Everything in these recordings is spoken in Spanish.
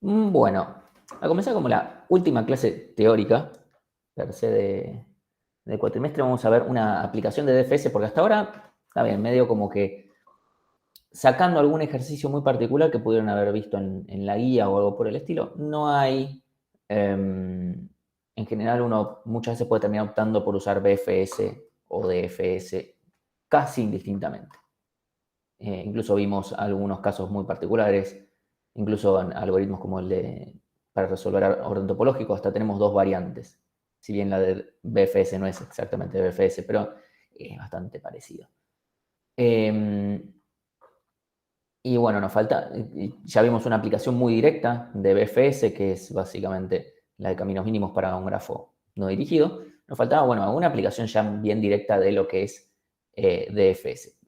Bueno, a comenzar como la última clase teórica, per se de cuatrimestre, vamos a ver una aplicación de DFS, porque hasta ahora, está bien, medio como que sacando algún ejercicio muy particular que pudieron haber visto en la guía o algo por el estilo, no hay, en general uno muchas veces puede terminar optando por usar BFS o DFS casi indistintamente. Incluso vimos algunos casos muy particulares, incluso en algoritmos como el de para resolver orden topológico, hasta tenemos dos variantes. Si bien la de BFS no es exactamente BFS, pero es bastante parecido. Y bueno, nos falta, ya vimos una aplicación muy directa de BFS, que es básicamente la de caminos mínimos para un grafo no dirigido. Nos faltaba, bueno, una aplicación ya bien directa de lo que es DFS,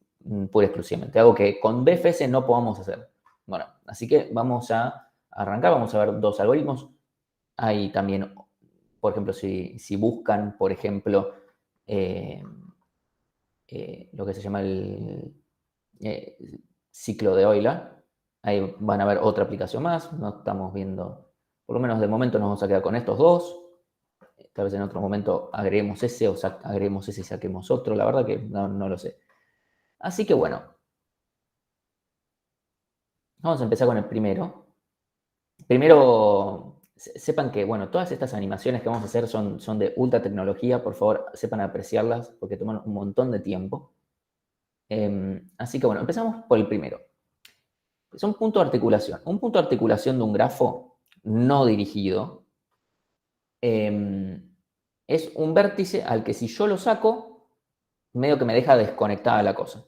pura y exclusivamente. Algo que con BFS no podamos hacer. Bueno, así que vamos a arrancar, vamos a ver dos algoritmos. Hay también, por ejemplo, si buscan, por ejemplo, lo que se llama el ciclo de Euler. Ahí van a ver otra aplicación más. No estamos viendo, por lo menos de momento nos vamos a quedar con estos dos. Tal vez en otro momento agreguemos ese o agreguemos ese y saquemos otro. La verdad que no lo sé. Así que bueno, vamos a empezar con el primero. Primero, sepan que, bueno, todas estas animaciones que vamos a hacer son de ultra tecnología. Por favor, sepan apreciarlas porque toman un montón de tiempo. Así que bueno, empezamos por el primero. Es un punto de articulación. Un punto de articulación de un grafo no dirigido es un vértice al que si yo lo saco, medio que me deja desconectada la cosa.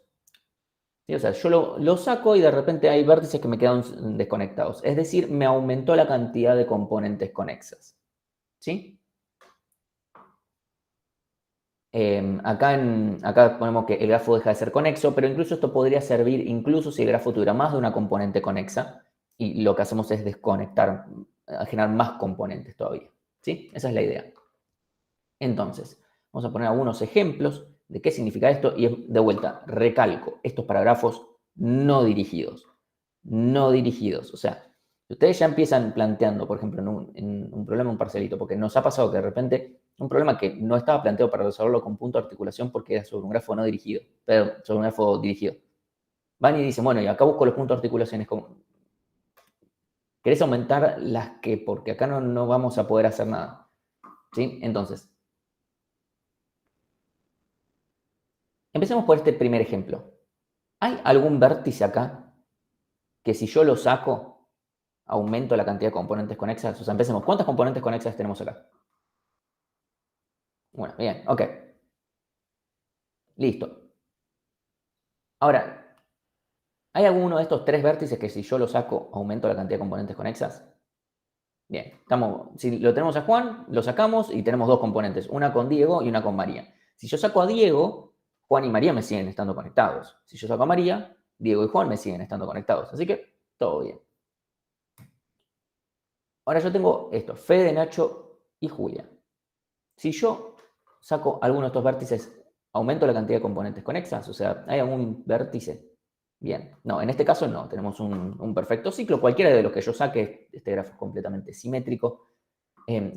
¿Sí? O sea, yo lo saco y de repente hay vértices que me quedan desconectados. Es decir, me aumentó la cantidad de componentes conexas. ¿Sí? Acá ponemos que el grafo deja de ser conexo, pero incluso esto podría servir incluso si el grafo tuviera más de una componente conexa y lo que hacemos es desconectar, generar más componentes todavía. ¿Sí? Esa es la idea. Entonces, vamos a poner algunos ejemplos de qué significa esto y de vuelta, recalco, estos para grafos no dirigidos. No dirigidos. O sea, ustedes ya empiezan planteando, por ejemplo, en un problema, un parcelito, porque nos ha pasado que de repente un problema que no estaba planteado para resolverlo con punto de articulación porque era sobre un grafo no dirigido, pero sobre un grafo dirigido. Van y dicen, bueno, y acá busco los puntos de articulación. Como, ¿querés aumentar las que? Porque acá no vamos a poder hacer nada. ¿Sí? Entonces, empecemos por este primer ejemplo. ¿Hay algún vértice acá que si yo lo saco, aumento la cantidad de componentes conexas? O sea, empecemos. ¿Cuántas componentes conexas tenemos acá? Bueno, bien, ok. Listo. Ahora, ¿hay alguno de estos tres vértices que si yo lo saco, aumento la cantidad de componentes conexas? Bien, si lo tenemos a Juan, lo sacamos y tenemos dos componentes, una con Diego y una con María. Si yo saco a Diego, Juan y María me siguen estando conectados. Si yo saco a María, Diego y Juan me siguen estando conectados. Así que todo bien. Ahora yo tengo esto, Fede, Nacho y Julia. Si yo saco alguno de estos vértices, ¿aumento la cantidad de componentes conexas? O sea, ¿hay algún vértice? Bien, no, en este caso no, tenemos un perfecto ciclo. Cualquiera de los que yo saque, este grafo es completamente simétrico.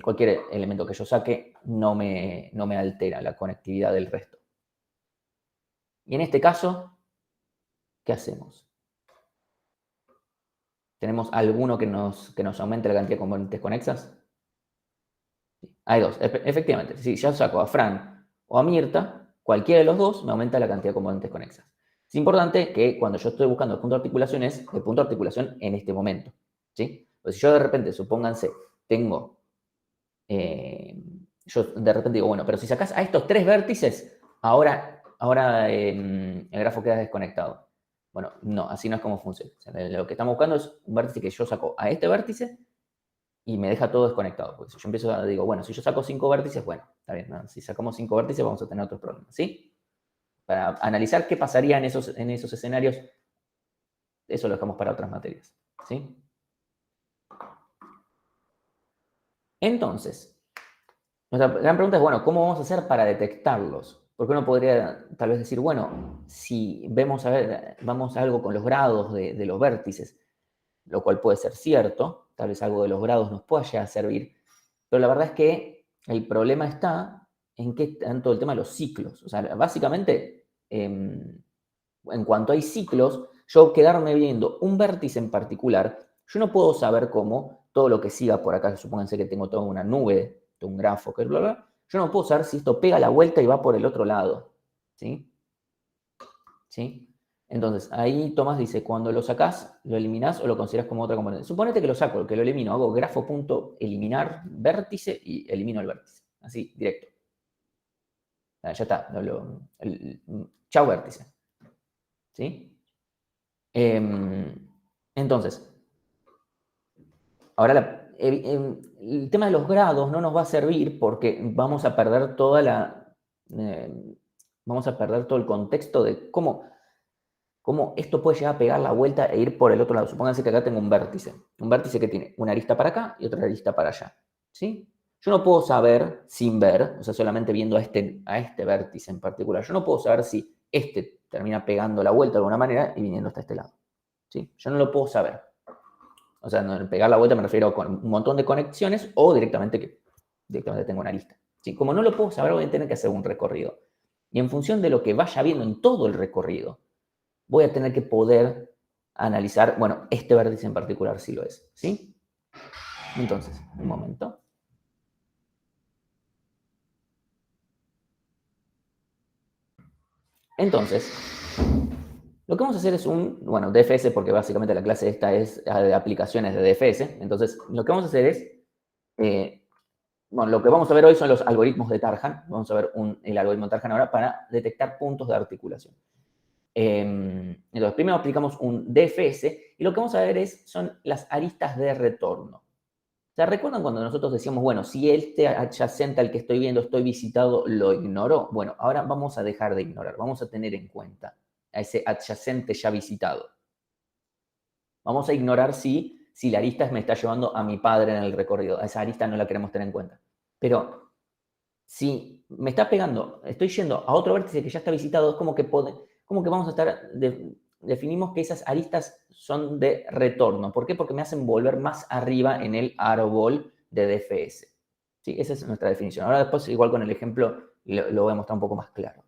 Cualquier elemento que yo saque no me altera la conectividad del resto. Y en este caso, ¿qué hacemos? ¿Tenemos alguno que nos aumente la cantidad de componentes conexas? Hay dos, efectivamente. Si yo saco a Fran o a Mirta, cualquiera de los dos me aumenta la cantidad de componentes conexas. Es importante que cuando yo estoy buscando el punto de articulación es el punto de articulación en este momento. ¿Sí? Pues si yo de repente, supónganse, tengo, yo de repente digo, bueno, pero si sacas a estos tres vértices, ahora el grafo queda desconectado. Bueno, no, así no es como funciona. O sea, lo que estamos buscando es un vértice que yo saco a este vértice y me deja todo desconectado. Porque si yo empiezo a digo, bueno, si yo saco 5 vértices, bueno, está bien, ¿no? Si sacamos 5 vértices vamos a tener otros problemas, ¿sí? Para analizar qué pasaría en esos escenarios, eso lo dejamos para otras materias, ¿sí? Entonces, nuestra gran pregunta es, bueno, ¿cómo vamos a hacer para detectarlos? Porque uno podría tal vez decir, bueno, si vamos a algo con los grados de los vértices, lo cual puede ser cierto, tal vez algo de los grados nos pueda llegar a servir, pero la verdad es que el problema está en que tanto el tema de los ciclos. O sea, básicamente, en cuanto hay ciclos, yo quedarme viendo un vértice en particular, yo no puedo saber cómo todo lo que siga por acá, supónganse que tengo toda una nube, un grafo, que bla, bla, yo no puedo saber si esto pega la vuelta y va por el otro lado. ¿Sí? ¿Sí? Entonces, ahí Tomás dice, cuando lo sacás, lo eliminás o lo consideras como otra componente. Suponete que lo saco, que lo elimino, hago grafo.eliminar vértice y elimino el vértice. Así, directo. Ya está. Chau vértice. ¿Sí? Entonces, ahora el tema de los grados no nos va a servir porque vamos a perder vamos a perder todo el contexto de cómo esto puede llegar a pegar la vuelta e ir por el otro lado. Supónganse que acá tengo un vértice que tiene una arista para acá y otra arista para allá. ¿Sí? Yo no puedo saber sin ver, o sea, solamente viendo a este vértice en particular, yo no puedo saber si este termina pegando la vuelta de alguna manera y viniendo hasta este lado. ¿Sí? Yo no lo puedo saber. O sea, no, pegar la vuelta me refiero con un montón de conexiones o directamente tengo una lista. ¿Sí? Como no lo puedo saber, voy a tener que hacer un recorrido. Y en función de lo que vaya viendo en todo el recorrido, voy a tener que poder analizar, bueno, este vértice en particular sí lo es, ¿sí? Entonces, un momento. Entonces, lo que vamos a hacer es bueno, DFS, porque básicamente la clase esta es de aplicaciones de DFS. Entonces, lo que vamos a hacer es, bueno, lo que vamos a ver hoy son los algoritmos de Tarjan. Vamos a ver el algoritmo de Tarjan ahora para detectar puntos de articulación. Entonces, primero aplicamos un DFS y lo que vamos a ver son las aristas de retorno. ¿Se recuerdan cuando nosotros decíamos, bueno, si este adyacente al que estoy viendo, estoy visitado, lo ignoro? Bueno, ahora vamos a dejar de ignorar, vamos a tener en cuenta a ese adyacente ya visitado. Vamos a ignorar si la arista me está llevando a mi padre en el recorrido. A esa arista no la queremos tener en cuenta. Pero si me está pegando, estoy yendo a otro vértice que ya está visitado, es como que vamos a estar, definimos que esas aristas son de retorno. ¿Por qué? Porque me hacen volver más arriba en el árbol de DFS. ¿Sí? Esa es nuestra definición. Ahora después, igual con el ejemplo, lo voy a mostrar un poco más claro.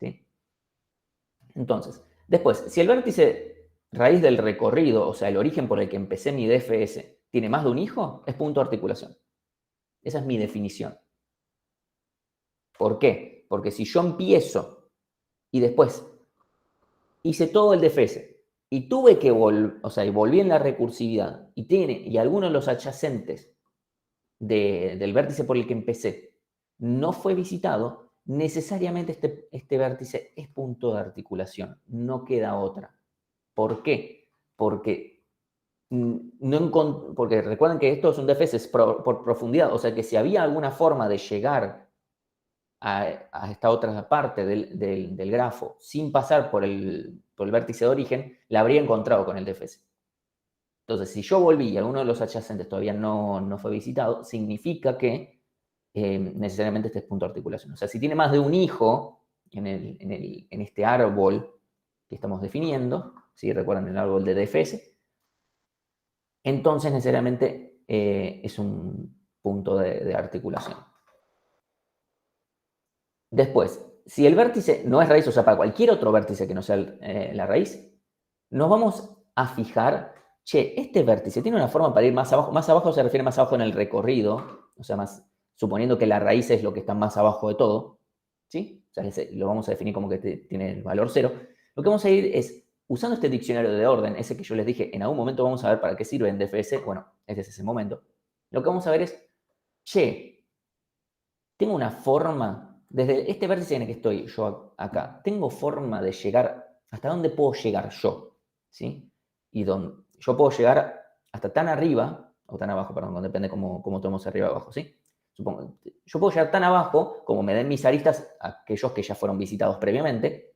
¿Sí? Entonces, después, si el vértice raíz del recorrido, o sea, el origen por el que empecé mi DFS, tiene más de un hijo, es punto de articulación. Esa es mi definición. ¿Por qué? Porque si yo empiezo y después hice todo el DFS y tuve que volví en la recursividad y alguno de los adyacentes del vértice por el que empecé no fue visitado, necesariamente este vértice es punto de articulación, no queda otra. ¿Por qué? Porque, porque recuerden que esto es un DFS por profundidad, o sea que si había alguna forma de llegar a esta otra parte del grafo sin pasar por el vértice de origen, la habría encontrado con el DFS. Entonces, si yo volví y alguno de los adyacentes todavía no fue visitado, significa que necesariamente este es punto de articulación. O sea, si tiene más de un hijo en este árbol que estamos definiendo, si recuerdan el árbol de DFS, entonces necesariamente es un punto de articulación. Después, si el vértice no es raíz, o sea, para cualquier otro vértice que no sea la raíz, nos vamos a fijar, che, este vértice tiene una forma para ir más abajo se refiere más abajo en el recorrido, o sea, más suponiendo que la raíz es lo que está más abajo de todo, ¿sí? O sea, lo vamos a definir como que tiene el valor 0. Lo que vamos a ir es, usando este diccionario de orden, ese que yo les dije, en algún momento vamos a ver para qué sirve en DFS, bueno, ese es ese momento. Lo que vamos a ver es, che, tengo una forma, desde este vértice en el que estoy yo acá, tengo forma de llegar, ¿hasta dónde puedo llegar yo? ¿Sí? Y yo puedo llegar hasta tan arriba, o tan abajo, perdón, depende cómo tomemos arriba o abajo, ¿sí? Supongo, yo puedo llegar tan abajo como me den mis aristas aquellos que ya fueron visitados previamente,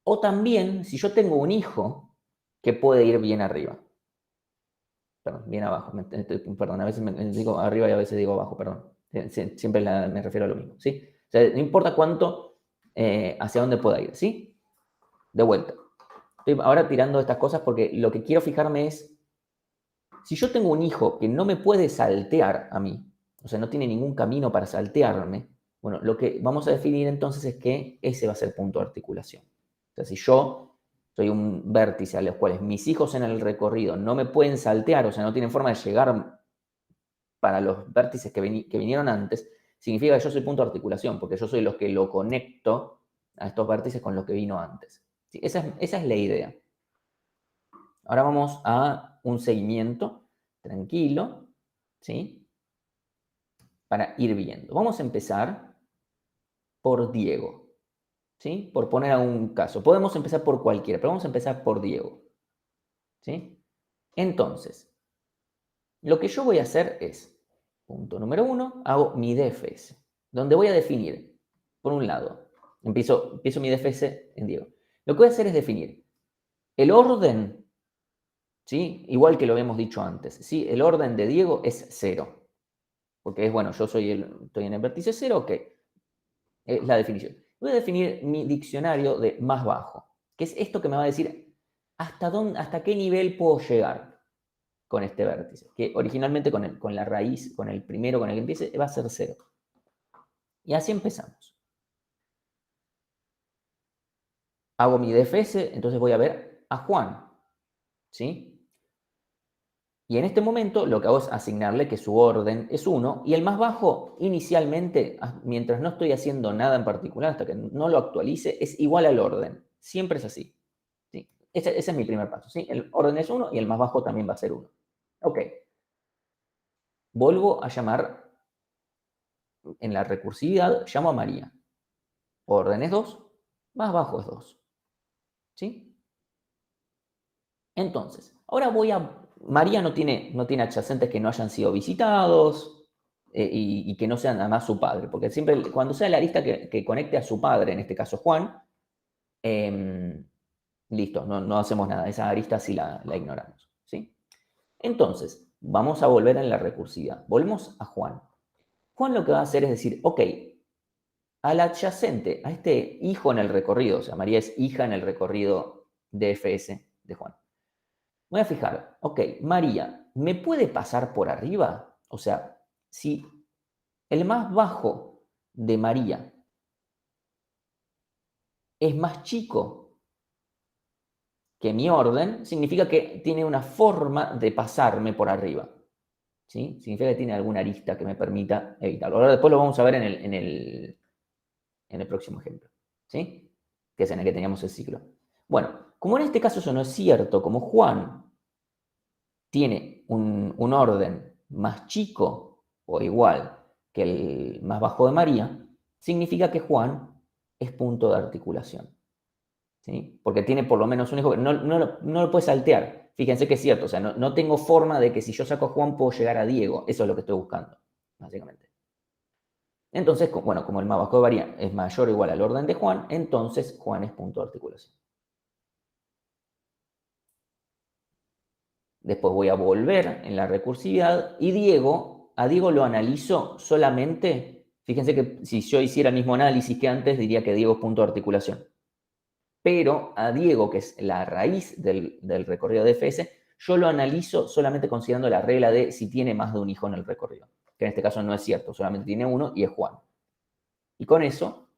o también si yo tengo un hijo que puede ir bien arriba. Perdón, bien abajo, perdón, a veces digo arriba y a veces digo abajo, perdón. Siempre me refiero a lo mismo, ¿sí? O sea, no importa cuánto, hacia dónde pueda ir, ¿sí? De vuelta. Estoy ahora tirando estas cosas porque lo que quiero fijarme es Si yo tengo un hijo que no me puede saltear a mí, o sea, no tiene ningún camino para saltearme, bueno, lo que vamos a definir entonces es que ese va a ser punto de articulación. O sea, si yo soy un vértice a los cuales mis hijos en el recorrido no me pueden saltear, o sea, no tienen forma de llegar para los vértices que vinieron antes, significa que yo soy punto de articulación, porque yo soy los que lo conecto a estos vértices con lo que vino antes. ¿Sí? Esa es la idea. Ahora vamos a un seguimiento tranquilo, ¿sí? Para ir viendo. Vamos a empezar por Diego, ¿sí? Por poner a un caso. Podemos empezar por cualquiera, pero vamos a empezar por Diego, ¿sí? Entonces, lo que yo voy a hacer es, punto número 1, hago mi DFS, donde voy a definir, por un lado, empiezo mi DFS en Diego. Lo que voy a hacer es definir el orden, ¿sí? Igual que lo habíamos dicho antes, ¿sí? El orden de Diego es 0, porque es, bueno, yo estoy en el vértice 0, ok, es la definición. Voy a definir mi diccionario de más bajo, que es esto que me va a decir hasta qué nivel puedo llegar con este vértice, que originalmente con la raíz, con el primero con el que empiece, va a ser 0. Y así empezamos. Hago mi DFS, entonces voy a ver a Juan, ¿sí? Y en este momento lo que hago es asignarle que su orden es 1, y el más bajo inicialmente, mientras no estoy haciendo nada en particular, hasta que no lo actualice, es igual al orden. Siempre es así. ¿Sí? Ese es mi primer paso, ¿sí? El orden es 1 y el más bajo también va a ser 1. Ok. Vuelvo a llamar, en la recursividad, llamo a María. Orden es 2, más bajo es 2. ¿Sí? Entonces, ahora María no tiene adyacentes que no hayan sido visitados y que no sean además su padre, porque siempre, cuando sea la arista que conecte a su padre, en este caso Juan, listo, no hacemos nada. Esa arista sí la ignoramos. ¿Sí? Entonces, vamos a volver en la recursividad. Volvemos a Juan. Juan lo que va a hacer es decir, ok, al adyacente, a este hijo en el recorrido, o sea, María es hija en el recorrido DFS de Juan. Voy a fijar, ok, María, ¿me puede pasar por arriba? O sea, si el más bajo de María es más chico que mi orden, significa que tiene una forma de pasarme por arriba. ¿Sí? Significa que tiene alguna arista que me permita evitarlo. Ahora después lo vamos a ver en el próximo ejemplo. ¿Sí? Que es en el que teníamos el ciclo. Bueno, como en este caso eso no es cierto, como Juan tiene un orden más chico o igual que el más bajo de María, significa que Juan es punto de articulación. ¿Sí? Porque tiene por lo menos un hijo que no lo puede saltear. Fíjense que es cierto, o sea, no tengo forma de que si yo saco a Juan puedo llegar a Diego. Eso es lo que estoy buscando, básicamente. Entonces, bueno, como el más bajo de María es mayor o igual al orden de Juan, entonces Juan es punto de articulación. Después voy a volver en la recursividad y a Diego lo analizo solamente, fíjense que si yo hiciera el mismo análisis que antes, diría que Diego es punto de articulación. Pero a Diego, que es la raíz del recorrido de FS, yo lo analizo solamente considerando la regla de si tiene más de un hijo en el recorrido, que en este caso no es cierto, solamente tiene uno y es Juan. Y con eso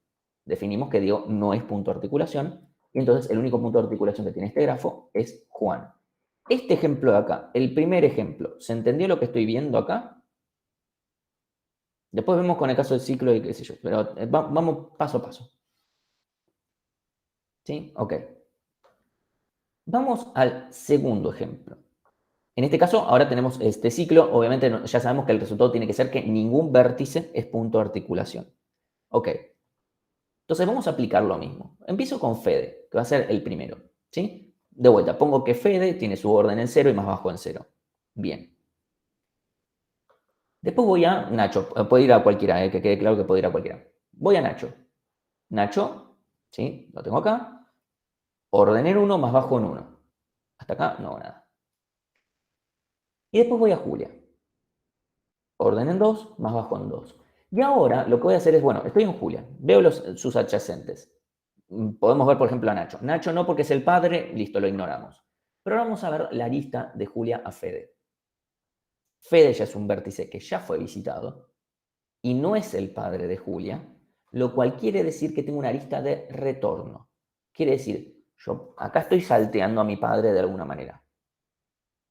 definimos que Diego no es punto de articulación, y entonces el único punto de articulación que tiene este grafo es Juan. Este ejemplo de acá, el primer ejemplo, ¿se entendió lo que estoy viendo acá? Después vemos con el caso del ciclo y qué sé yo, pero vamos paso a paso. ¿Sí? Ok. Vamos al segundo ejemplo. En este caso, ahora tenemos este ciclo. Obviamente ya sabemos que el resultado tiene que ser que ningún vértice es punto de articulación. Ok. Entonces vamos a aplicar lo mismo. Empiezo con Fede, que va a ser el primero. ¿Sí? De vuelta, pongo que Fede tiene su orden en 0 y más bajo en 0. Bien. Después voy a Nacho. Puede ir a cualquiera, que quede claro que puede ir a cualquiera. Voy a Nacho. Nacho, ¿sí? Lo tengo acá. Orden en 1 más bajo en 1. Hasta acá no hago nada. Y después voy a Julia. Orden en 2 más bajo en 2. Y ahora lo que voy a hacer es, bueno, estoy en Julia. Veo sus adyacentes. Podemos ver, por ejemplo, a Nacho. Nacho no porque es el padre, listo, lo ignoramos. Pero ahora vamos a ver la lista de Julia a Fede. Fede ya es un vértice que ya fue visitado y no es el padre de Julia, lo cual quiere decir que tengo una arista de retorno. Quiere decir, yo acá estoy salteando a mi padre de alguna manera.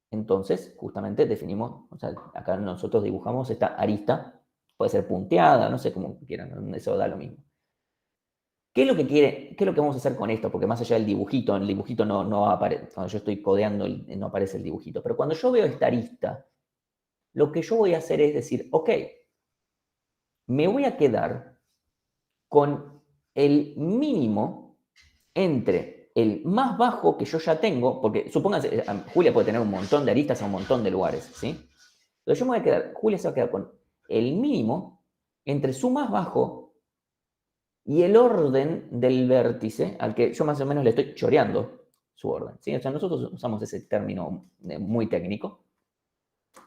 Entonces, justamente definimos, o sea, acá nosotros dibujamos esta arista, puede ser punteada, no sé cómo quieran, eso da lo mismo. ¿Qué es lo que quiere, qué es lo que vamos a hacer con esto? Porque más allá del dibujito, el dibujito no aparece, cuando yo estoy codeando no aparece el dibujito, pero cuando yo veo esta arista, lo que yo voy a hacer es decir, ok, me voy a quedar con el mínimo entre el más bajo que yo ya tengo, porque supónganse, Julia puede tener un montón de aristas en un montón de lugares, ¿sí? Entonces yo me voy a quedar, Julia se va a quedar con el mínimo entre su más bajo y el orden del vértice al que yo más o menos le estoy choreando su orden, ¿sí? O sea, nosotros usamos ese término muy técnico.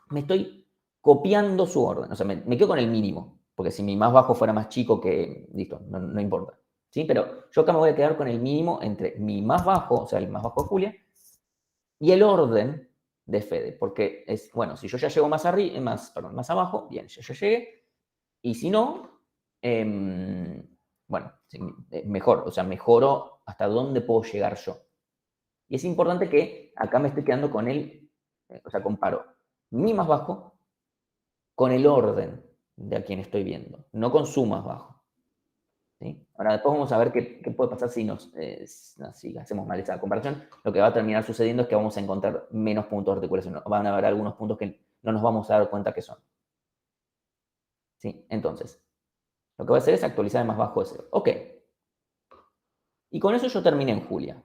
Me estoy copiando su orden, o sea, me quedo con el mínimo, porque si mi más bajo fuera más chico que, listo, no importa, ¿sí? Pero yo acá me voy a quedar con el mínimo entre mi más bajo, o sea, el más bajo de Julia, y el orden de Fede, porque es, bueno, si yo ya llego más arriba, más abajo, bien, ya llegué, y si no, bueno, mejor, o sea, mejoro hasta dónde puedo llegar yo. Y es importante que acá me estoy quedando con el, o sea, comparo mi más bajo con el orden de a quien estoy viendo, no con su más bajo. ¿Sí? Ahora después vamos a ver qué puede pasar si hacemos mal esa comparación. Lo que va a terminar sucediendo es que vamos a encontrar menos puntos de articulación. Van a haber algunos puntos que no nos vamos a dar cuenta que son. ¿Sí? Entonces, lo que voy a hacer es actualizar el más bajo de 0. Ok. Y con eso yo terminé en Julia.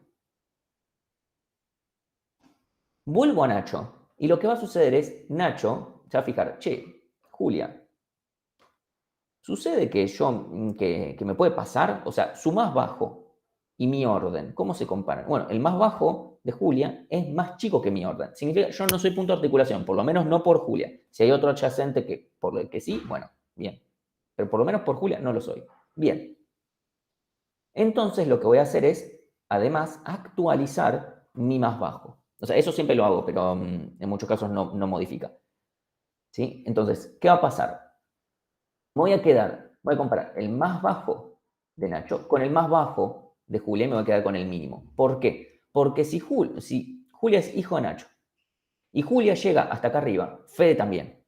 Vuelvo a Nacho. Y lo que va a suceder es, Nacho se va a fijar, che, Julia, sucede que me puede pasar, o sea, su más bajo y mi orden, ¿cómo se comparan? Bueno, el más bajo de Julia es más chico que mi orden. Significa, yo no soy punto de articulación, por lo menos no por Julia. Si hay otro adyacente por el que sí, bueno, bien. Pero por lo menos por Julia no lo soy. Bien. Entonces lo que voy a hacer es, además, actualizar mi más bajo. O sea, eso siempre lo hago, pero en muchos casos no modifica. ¿Sí? Entonces, ¿qué va a pasar? Voy a comparar el más bajo de Nacho con el más bajo de Julia y me voy a quedar con el mínimo. ¿Por qué? Porque si Julia es hijo de Nacho y Julia llega hasta acá arriba, Fede también.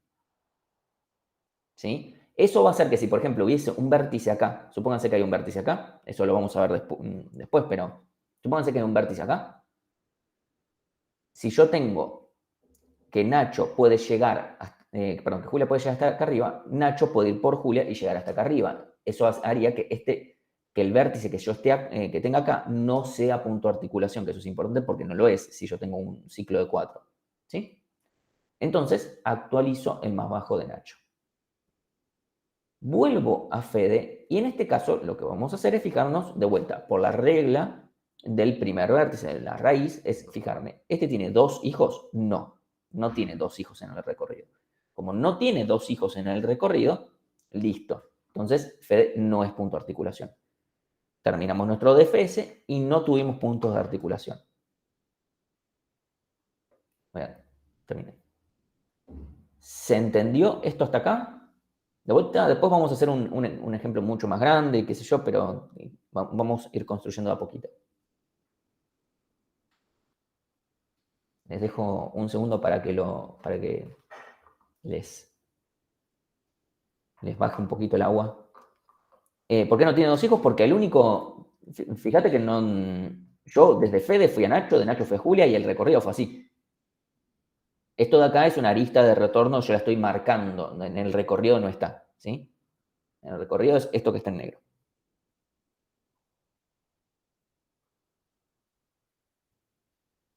¿Sí? Eso va a hacer que si, por ejemplo, hubiese un vértice acá, supónganse que hay un vértice acá, eso lo vamos a ver después, pero supónganse que hay un vértice acá. Si yo tengo que Nacho puede llegar, que Julia puede llegar hasta acá arriba, Nacho puede ir por Julia y llegar hasta acá arriba. Eso haría que el vértice que tenga acá no sea punto de articulación, que eso es importante porque no lo es si yo tengo un ciclo de 4. ¿Sí? Entonces, actualizo el más bajo de Nacho. Vuelvo a Fede y en este caso lo que vamos a hacer es fijarnos de vuelta por la regla del primer vértice, de la raíz, es fijarme, ¿este tiene 2 hijos? No tiene 2 hijos en el recorrido. Como no tiene 2 hijos en el recorrido, listo. Entonces, Fede no es punto de articulación. Terminamos nuestro DFS y no tuvimos puntos de articulación. Bueno, terminé. ¿Se entendió esto hasta acá? De vuelta, después vamos a hacer un ejemplo mucho más grande, qué sé yo, pero vamos a ir construyendo a poquito. Les dejo un segundo para que les baje un poquito el agua. ¿Por qué no tiene 2 hijos? Porque el único, fíjate que yo desde Fede fui a Nacho, de Nacho fue a Julia y el recorrido fue así. Esto de acá es una arista de retorno, yo la estoy marcando, en el recorrido no está, ¿sí? En el recorrido es esto que está en negro.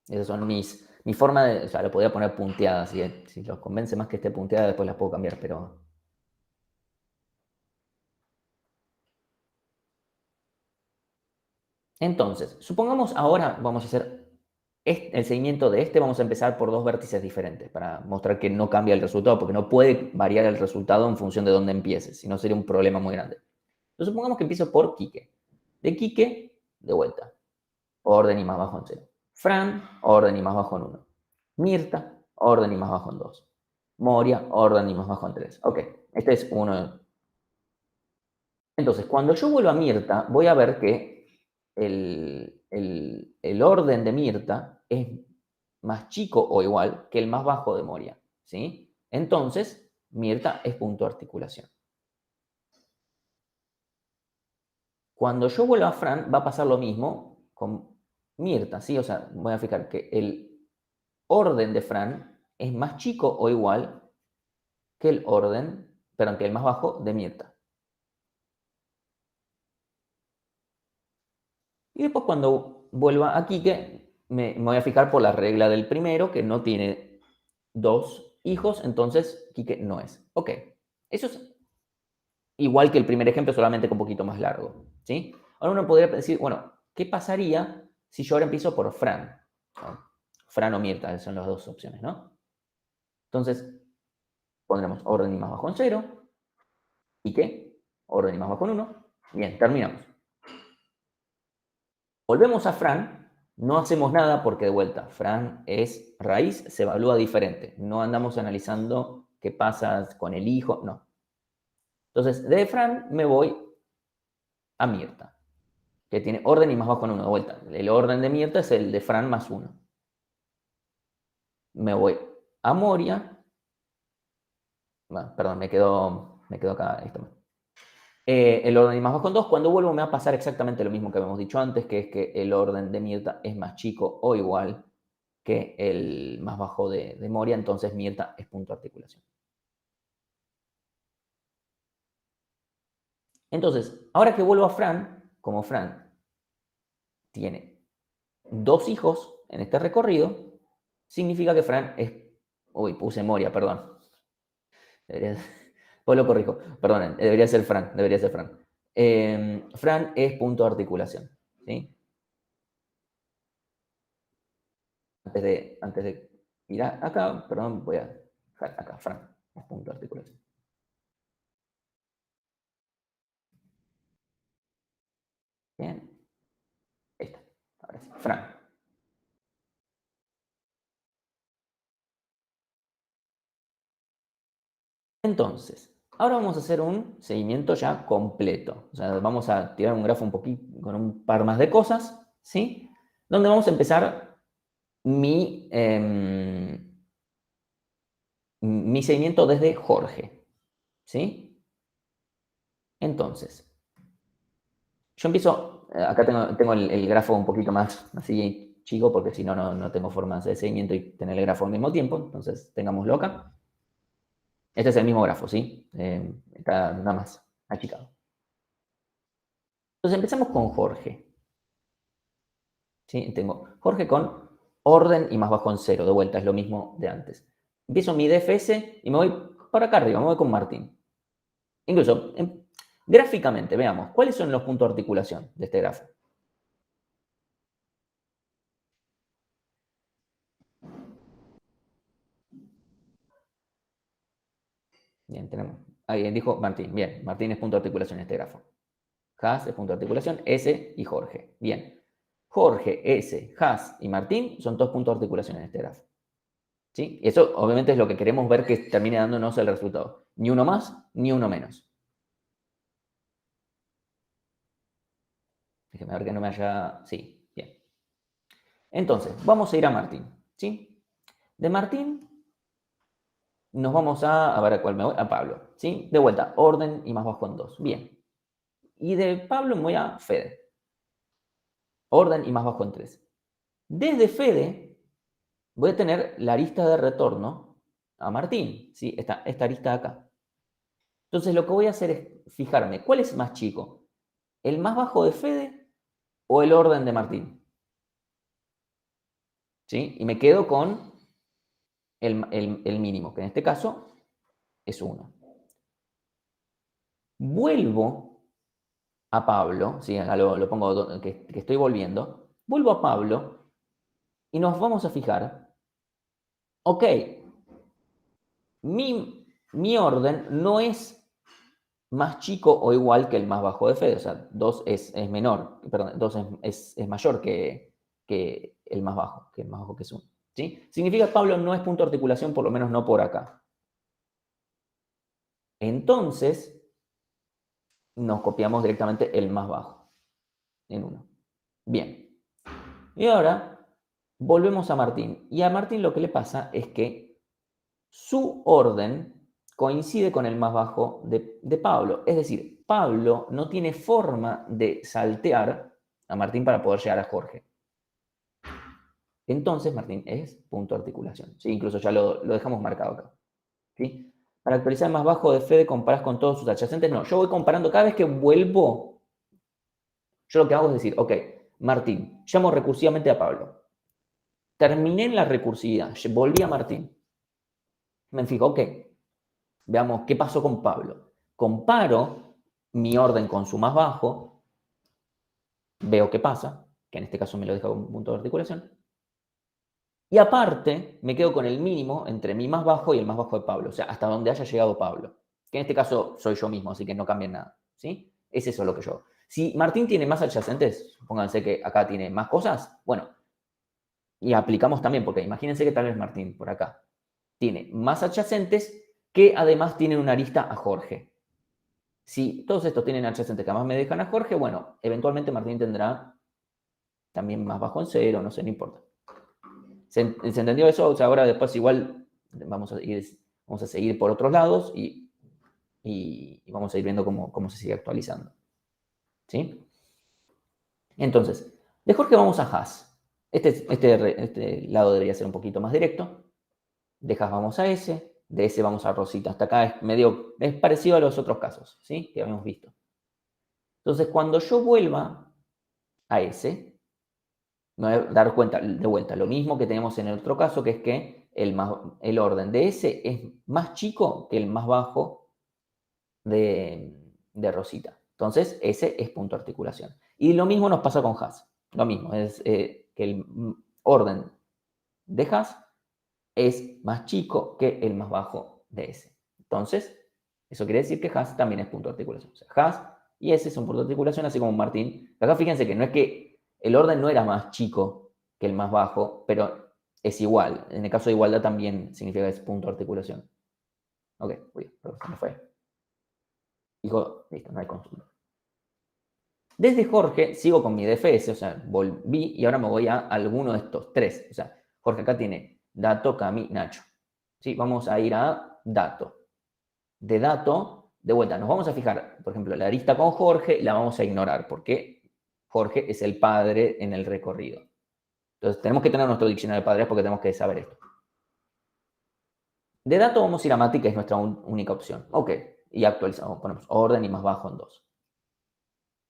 Esas son mi forma de, o sea, lo podría poner punteada, si los convence más que esté punteada, después las puedo cambiar, pero... Entonces, supongamos ahora vamos a hacer el seguimiento de vamos a empezar por 2 vértices diferentes para mostrar que no cambia el resultado, porque no puede variar el resultado en función de dónde empieces, si no sería un problema muy grande. Entonces, supongamos que empiezo por Quique. De Quique, de vuelta, orden y más bajo en 0. Fran, orden y más bajo en 1. Mirta, orden y más bajo en 2. Moria, orden y más bajo en 3. Ok, este es uno. Entonces, cuando yo vuelvo a Mirta, voy a ver que el orden de Mirta es más chico o igual que el más bajo de Moria, ¿sí? Entonces, Mirta es punto de articulación. Cuando yo vuelva a Fran, va a pasar lo mismo con Mirta, ¿sí? O sea, voy a fijar que el orden de Fran es más chico o igual que el orden, perdón, que el más bajo de Mirta. Y después cuando vuelva a Quique, me voy a fijar por la regla del primero, que no tiene dos hijos, entonces Quique no es. Ok, eso es igual que el primer ejemplo, solamente que un poquito más largo, ¿sí? Ahora uno podría decir, bueno, ¿qué pasaría si yo ahora empiezo por Fran? ¿No? Fran o Mirta, esas son las dos opciones, ¿no? Entonces, pondremos orden y más bajo en 0, Quique, orden y más bajo en 1. Bien, terminamos. Volvemos a Fran, no hacemos nada porque de vuelta, Fran es raíz, se evalúa diferente. No andamos analizando qué pasa con el hijo, no. Entonces, de Fran me voy a Mirta, que tiene orden y más bajo en 1. De vuelta, el orden de Mirta es el de Fran más 1. Me voy a Moria. Bueno, perdón, me quedó acá esto. El orden y más bajo en 2. Cuando vuelvo me va a pasar exactamente lo mismo que habíamos dicho antes, que es que el orden de Mirta es más chico o igual que el más bajo de Moria, entonces Mirta es punto de articulación. Entonces, ahora que vuelvo a Fran, como Fran tiene dos hijos en este recorrido, significa que Fran es... Uy, puse Moria, perdón. Debería... Pues lo corrijo, perdón, debería ser Fran, debería ser Fran. Fran es punto de articulación, ¿sí? Antes de ir acá, perdón, voy a dejar acá, Fran, es punto de articulación. Bien, ahí está, ahora sí, Fran. Entonces, ahora vamos a hacer un seguimiento ya completo. O sea, vamos a tirar un grafo un poquito con un par más de cosas, ¿sí? Donde vamos a empezar mi seguimiento desde Jorge, ¿sí? Entonces, yo empiezo, acá tengo el grafo un poquito más así chico, porque si no, no tengo forma de hacer seguimiento y tener el grafo al mismo tiempo, entonces tengámoslo acá. Este es el mismo grafo, ¿sí? Está nada más achicado. Entonces empezamos con Jorge. ¿Sí? Tengo Jorge con orden y más bajo en 0. De vuelta, es lo mismo de antes. Empiezo mi DFS y me voy para acá arriba, me voy con Martín. Incluso, gráficamente, veamos, ¿cuáles son los puntos de articulación de este grafo? Bien, tenemos. Ahí dijo Martín. Bien, Martín es punto de articulación en este grafo. Haas es punto de articulación, S y Jorge. Bien. Jorge, S, Haas y Martín son dos puntos de articulación en este grafo. ¿Sí? Eso obviamente es lo que queremos ver que termine dándonos el resultado. Ni uno más, ni uno menos. Déjeme ver que no me haya... Sí, bien. Entonces, vamos a ir a Martín. ¿Sí? De Martín nos vamos a ver a cuál me voy, a Pablo. ¿Sí? De vuelta, orden y más bajo en 2. Bien. Y de Pablo me voy a Fede. Orden y más bajo en 3. Desde Fede voy a tener la arista de retorno a Martín. ¿Sí? Esta arista de acá. Entonces lo que voy a hacer es fijarme, ¿cuál es más chico? ¿El más bajo de Fede o el orden de Martín? ¿Sí? Y me quedo con el mínimo, que en este caso es 1. Vuelvo a Pablo, ¿sí? Acá lo pongo que estoy volviendo. Vuelvo a Pablo y nos vamos a fijar, ok, mi orden no es más chico o igual que el más bajo de Fede, o sea, 2 es menor, perdón, 2 es mayor que el más bajo que es 1. ¿Sí? Significa que Pablo no es punto de articulación, por lo menos no por acá. entonces nos copiamos directamente el más bajo en 1. Bien. Y ahora volvemos a Martín. Y a Martín lo que le pasa es que su orden coincide con el más bajo de Pablo. Es decir, Pablo no tiene forma de saltear a Martín para poder llegar a Jorge. Entonces, Martín es punto de articulación. ¿Sí? Incluso ya lo dejamos marcado acá. ¿Sí? Para actualizar el más bajo de Fede, comparás con todos sus adyacentes. No, yo voy comparando cada vez que vuelvo. Yo lo que hago es decir, ok, Martín, llamo recursivamente a Pablo. Terminé en la recursividad, volví a Martín. Me fijo, ok, veamos qué pasó con Pablo. Comparo mi orden con su más bajo, veo qué pasa, que en este caso me lo deja con punto de articulación. Y aparte, me quedo con el mínimo entre mi más bajo y el más bajo de Pablo, o sea, hasta donde haya llegado Pablo. Que en este caso soy yo mismo, así que no cambia nada. ¿Sí? Es eso lo que yo hago. Si Martín tiene más adyacentes, supónganse que acá tiene más cosas, bueno, y aplicamos también, porque imagínense que tal vez Martín por acá tiene más adyacentes que además tienen una arista a Jorge. Si todos estos tienen adyacentes que además me dejan a Jorge, bueno, eventualmente Martín tendrá también más bajo en 0, no sé, no importa. ¿Se entendió eso? O sea, ahora después igual vamos a seguir por otros lados y vamos a ir viendo cómo se sigue actualizando. ¿Sí? Entonces, de Jorge vamos a Haas. Este lado debería ser un poquito más directo. De Haas vamos a S, de S vamos a Rosita. Hasta acá es parecido a los otros casos, ¿sí? Que habíamos visto. Entonces, cuando yo vuelva a S, me voy a dar cuenta de vuelta, lo mismo que tenemos en el otro caso, que es que el orden de S es más chico que el más bajo de Rosita. Entonces, S es punto de articulación. Y lo mismo nos pasa con Haas. Lo mismo, es que el orden de Haas es más chico que el más bajo de S. Entonces, eso quiere decir que Haas también es punto de articulación. O sea, Haas y S son punto de articulación, así como Martín. Acá fíjense que no es que el orden no era más chico que el más bajo, pero es igual. En el caso de igualdad también significa que es punto de articulación. Ok, perdón, se me fue. Dijo, listo, no hay consulta. Desde Jorge sigo con mi DFS, o sea, volví y ahora me voy a alguno de estos tres. O sea, Jorge acá tiene dato, Cami, Nacho. ¿Sí? Vamos a ir a dato. De dato, de vuelta, nos vamos a fijar, por ejemplo, la arista con Jorge la vamos a ignorar porque Jorge es el padre en el recorrido. Entonces, tenemos que tener nuestro diccionario de padres porque tenemos que saber esto. De dato vamos a ir a Mati, que es nuestra única opción. Ok, y actualizamos, ponemos orden y más bajo en 2.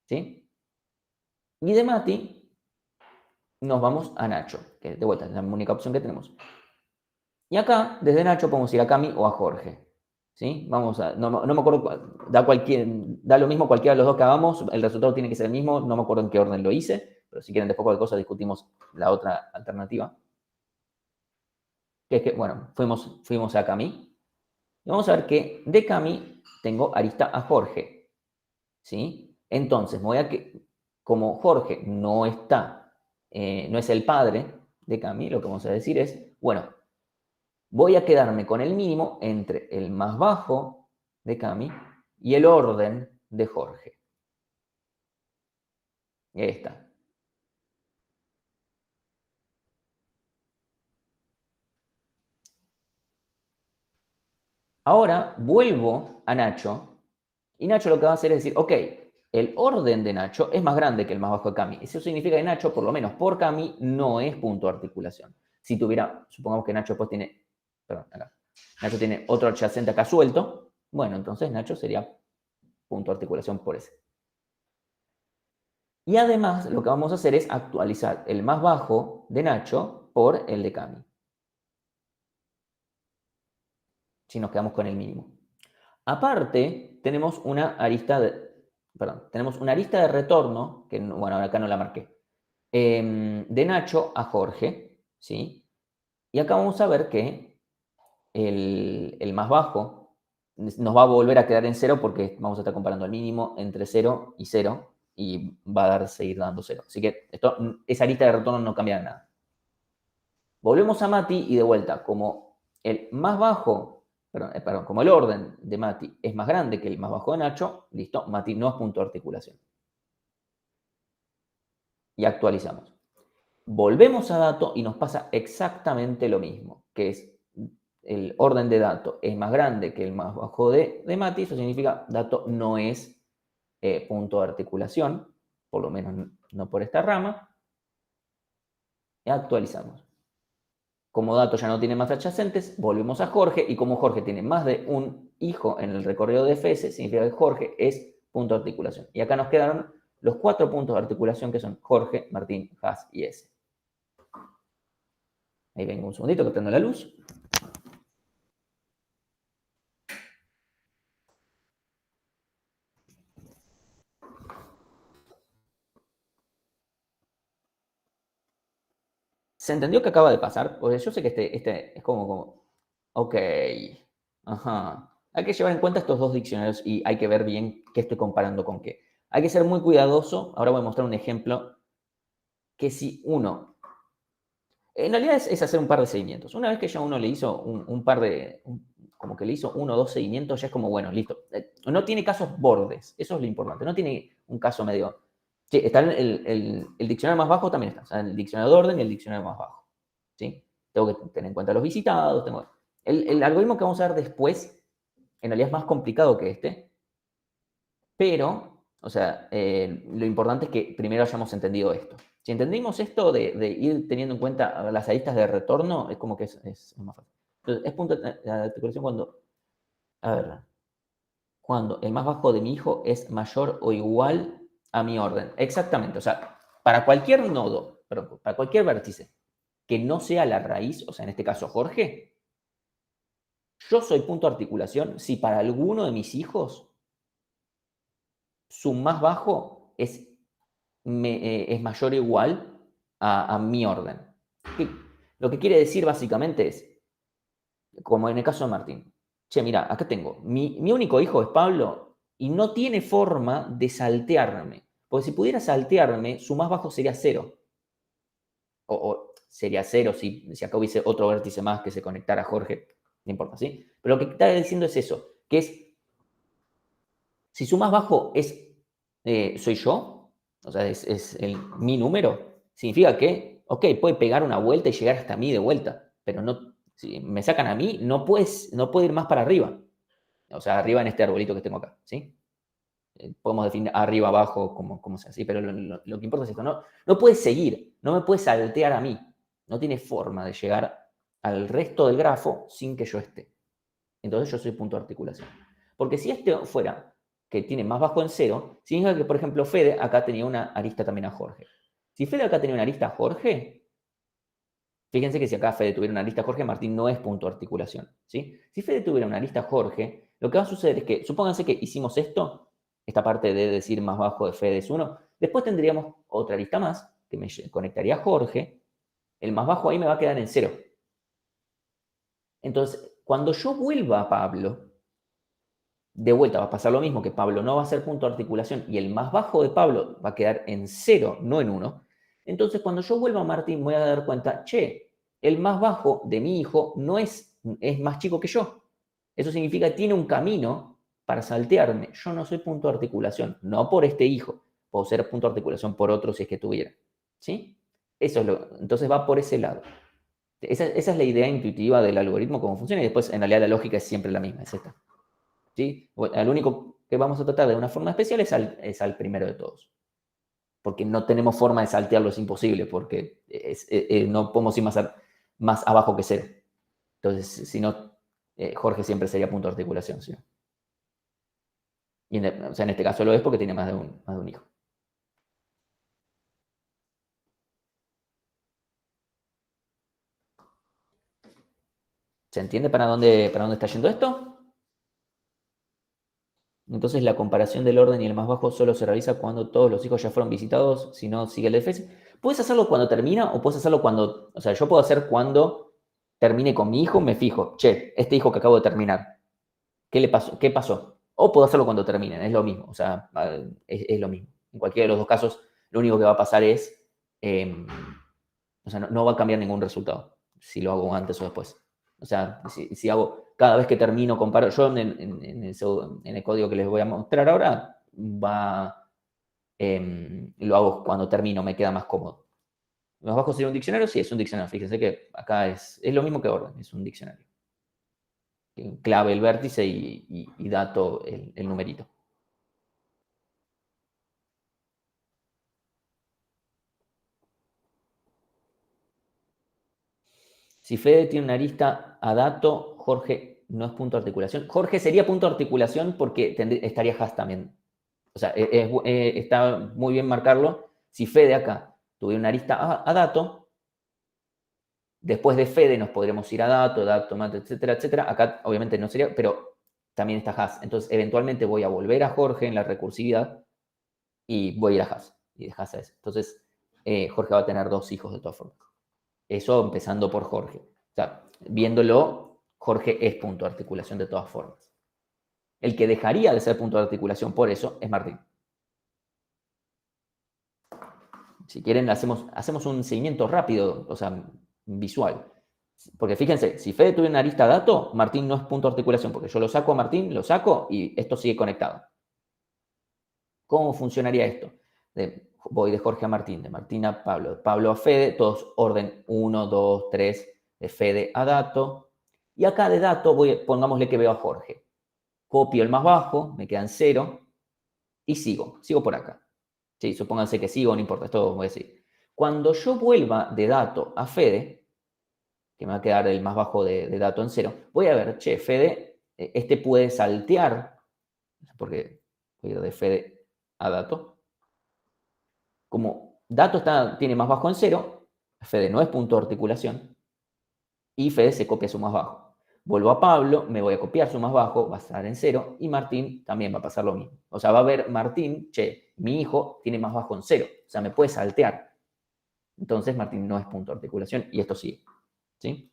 ¿Sí? Y de Mati nos vamos a Nacho, que de vuelta es la única opción que tenemos. Y acá, desde Nacho, podemos ir a Cami o a Jorge. ¿Sí? Vamos a, no me acuerdo, da lo mismo cualquiera de los dos que hagamos, el resultado tiene que ser el mismo, no me acuerdo en qué orden lo hice, pero si quieren después cualquier cosa discutimos la otra alternativa. Que es que, bueno, fuimos a Cami. Y vamos a ver que de Cami tengo arista a Jorge. ¿Sí? Entonces, como Jorge no está, no es el padre de Cami, lo que vamos a decir es, bueno, voy a quedarme con el mínimo entre el más bajo de Cami y el orden de Jorge. Y ahí está. Ahora vuelvo a Nacho y Nacho lo que va a hacer es decir, ok, el orden de Nacho es más grande que el más bajo de Cami. Eso significa que Nacho, por lo menos por Cami, no es punto de articulación. Si tuviera, supongamos que Nacho después tiene, perdón, acá, Nacho tiene otro adyacente acá suelto, bueno, entonces Nacho sería punto de articulación por ese. Y además lo que vamos a hacer es actualizar el más bajo de Nacho por el de Cami. Si nos quedamos con el mínimo. Aparte, tenemos una arista de retorno, que bueno, acá no la marqué, de Nacho a Jorge, ¿sí? Y acá vamos a ver que el más bajo nos va a volver a quedar en 0 porque vamos a estar comparando el mínimo entre 0 y 0 y va a seguir dando 0. Así que esa arista de retorno no cambia nada. Volvemos a Mati y de vuelta, como el más bajo perdón, como el orden de Mati es más grande que el más bajo de Nacho, listo, Mati no es punto de articulación. Y actualizamos. Volvemos a dato y nos pasa exactamente lo mismo, que es el orden de dato es más grande que el más bajo de Mati, eso significa dato no es punto de articulación, por lo menos no por esta rama, y actualizamos. Como dato ya no tiene más adyacentes, volvemos a Jorge, y como Jorge tiene más de un hijo en el recorrido de FS, significa que Jorge es punto de articulación. Y acá nos quedaron los 4 puntos de articulación que son Jorge, Martín, Haas y S. Ahí vengo un segundito que prendo la luz. ¿Se entendió qué acaba de pasar? Porque yo sé que este es como, ok, ajá. Hay que llevar en cuenta estos dos diccionarios y hay que ver bien qué estoy comparando con qué. Hay que ser muy cuidadoso. Ahora voy a mostrar un ejemplo que si uno, en realidad es hacer un par de seguimientos. Una vez que ya uno le hizo como que le hizo 1 o 2 seguimientos, ya es como, bueno, listo. No tiene casos bordes, eso es lo importante. No tiene un caso medio. Sí, está el diccionario más bajo también está. O sea, el diccionario de orden y el diccionario más bajo. ¿Sí? Tengo que tener en cuenta los visitados. El algoritmo que vamos a ver después, en realidad es más complicado que este, pero, o sea, lo importante es que primero hayamos entendido esto. Si entendimos esto de ir teniendo en cuenta las aristas de retorno, es como que es más fácil. Entonces, es punto de articulación a ver, cuando el más bajo de mi hijo es mayor o igual a mi orden. Exactamente, o sea, para cualquier nodo, perdón, para cualquier vértice que no sea la raíz, o sea, en este caso Jorge, yo soy punto de articulación si para alguno de mis hijos su más bajo es mayor o igual a mi orden. Lo que quiere decir básicamente es, como en el caso de Martín, che, mira, acá tengo, mi único hijo es Pablo y no tiene forma de saltearme, porque si pudiera saltearme, su más bajo sería 0. O sería 0 si acá hubiese otro vértice más que se conectara a Jorge, no importa, ¿sí? Pero lo que está diciendo es eso, que es, si su más bajo soy yo, o sea, es mi número, significa que, ok, puede pegar una vuelta y llegar hasta mí de vuelta, pero no, si me sacan a mí, no puede ir más para arriba. O sea, arriba en este arbolito que tengo acá, ¿sí? Podemos definir arriba, abajo, como sea, ¿sí? Pero lo que importa es esto, no puede seguir, no me puede saltear a mí, no tiene forma de llegar al resto del grafo sin que yo esté. Entonces yo soy punto de articulación. Porque si este fuera que tiene más bajo en 0, significa que, por ejemplo, Fede acá tenía una arista también a Jorge. Si Fede acá tenía una arista a Jorge, fíjense que si acá Fede tuviera una arista a Jorge, Martín no es punto de articulación, ¿sí? Si Fede tuviera una arista a Jorge, lo que va a suceder es que, supónganse que hicimos esto, esta parte de decir más bajo de Fede es 1, después tendríamos otra arista más, que me conectaría a Jorge, el más bajo ahí me va a quedar en 0. Entonces, cuando yo vuelva a Pablo, de vuelta va a pasar lo mismo, que Pablo no va a ser punto de articulación y el más bajo de Pablo va a quedar en 0, no en 1. Entonces, cuando yo vuelva a Martín, me voy a dar cuenta, che, el más bajo de mi hijo no es más chico que yo. Eso significa que tiene un camino para saltearme. Yo no soy punto de articulación, no por este hijo. Puedo ser punto de articulación por otro si es que tuviera. ¿Sí? Entonces va por ese lado. Esa es la idea intuitiva del algoritmo, cómo funciona, y después en realidad la lógica es siempre la misma, es esta. ¿Sí? Bueno, al único que vamos a tratar de una forma especial es al primero de todos. Porque no tenemos forma de saltearlo, es imposible, porque no podemos ir más abajo que 0. Entonces, si no, Jorge siempre sería punto de articulación. ¿Sí? Y o sea, en este caso lo es porque tiene más de un hijo. ¿Se entiende para dónde está yendo esto? Entonces la comparación del orden y el más bajo solo se realiza cuando todos los hijos ya fueron visitados, si no sigue el defensa. Puedes hacerlo cuando termina o puedes hacerlo cuando, o sea, yo puedo hacer cuando termine con mi hijo, me fijo, che, este hijo que acabo de terminar, ¿qué le pasó? ¿Qué pasó? O puedo hacerlo cuando terminen, es lo mismo, o sea, es lo mismo. En cualquiera de los dos casos, lo único que va a pasar es, o sea, no va a cambiar ningún resultado si lo hago antes o después. O sea, si hago, cada vez que termino, comparo, yo en el código que les voy a mostrar ahora, lo hago cuando termino, me queda más cómodo. ¿Más bajo sería un diccionario? Sí, es un diccionario. Fíjense que acá es lo mismo que orden, es un diccionario. Clave el vértice y dato el numerito. Si Fede tiene una arista a dato, Jorge no es punto de articulación. Jorge sería punto de articulación porque estaría hash también. O sea, está muy bien marcarlo. Si Fede acá tuviera una arista a dato, después de Fede nos podríamos ir a dato, mate, etcétera, etcétera. Acá obviamente no sería, pero también está hash. Entonces, eventualmente voy a volver a Jorge en la recursividad y voy a ir a hash. Y de hash a ese. Entonces, Jorge va a tener 2 hijos de todas formas. Eso empezando por Jorge. O sea, viéndolo, Jorge es punto de articulación de todas formas. El que dejaría de ser punto de articulación por eso es Martín. Si quieren, hacemos un seguimiento rápido, o sea, visual. Porque fíjense, si Fede tuviera una arista dato, Martín no es punto de articulación, porque yo lo saco a Martín, lo saco y esto sigue conectado. ¿Cómo funcionaría esto? Voy de Jorge a Martín, de Martín a Pablo, de Pablo a Fede, todos orden 1, 2, 3, de Fede a dato. Y acá de dato, pongámosle que veo a Jorge. Copio el más bajo, me quedan 0 y sigo por acá. Sí, supónganse que sigo, no importa, esto voy a decir. Cuando yo vuelva de dato a Fede, que me va a quedar el más bajo de dato en 0, voy a ver, che, Fede, este puede saltear, porque voy a ir de Fede a dato. Como dato tiene más bajo en 0, Fede no es punto de articulación, y Fede se copia su más bajo. Vuelvo a Pablo, me voy a copiar su más bajo, va a estar en 0, y Martín también va a pasar lo mismo. O sea, va a ver Martín, che, mi hijo tiene más bajo en 0, o sea, me puede saltear. Entonces Martín no es punto de articulación, y esto sigue. ¿Sí?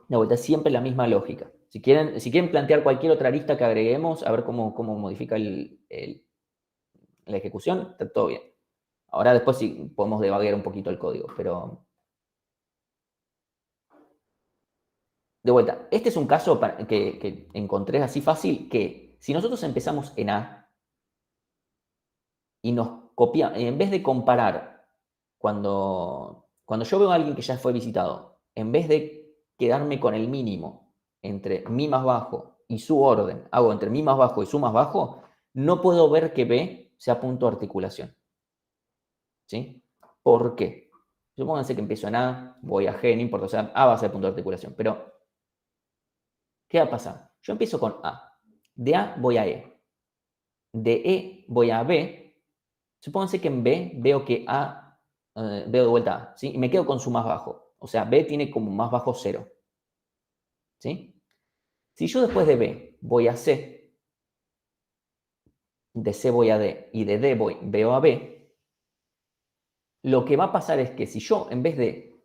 De vuelta, siempre la misma lógica. Si quieren plantear cualquier otra arista que agreguemos, a ver cómo modifica la ejecución, está todo bien. Ahora después sí podemos debaguear un poquito el código, pero de vuelta, este es un caso que encontré así fácil, que si nosotros empezamos en A y nos copiamos, en vez de comparar cuando yo veo a alguien que ya fue visitado, en vez de quedarme con el mínimo entre mi más bajo y su orden, hago entre mi más bajo y su más bajo, no puedo ver que B sea punto de articulación. ¿Sí? ¿Por qué? Supónganse que empiezo en A, voy a G, no importa, o sea, A va a ser punto de articulación, pero ¿qué va a pasar? Yo empiezo con A. De A voy a E. De E voy a B. Supónganse que en B veo que veo de vuelta A, ¿sí? Y me quedo con su más bajo. O sea, B tiene como más bajo 0. ¿Sí? Si yo después de B voy a C, de C voy a D y de D veo a B, lo que va a pasar es que si yo en vez de...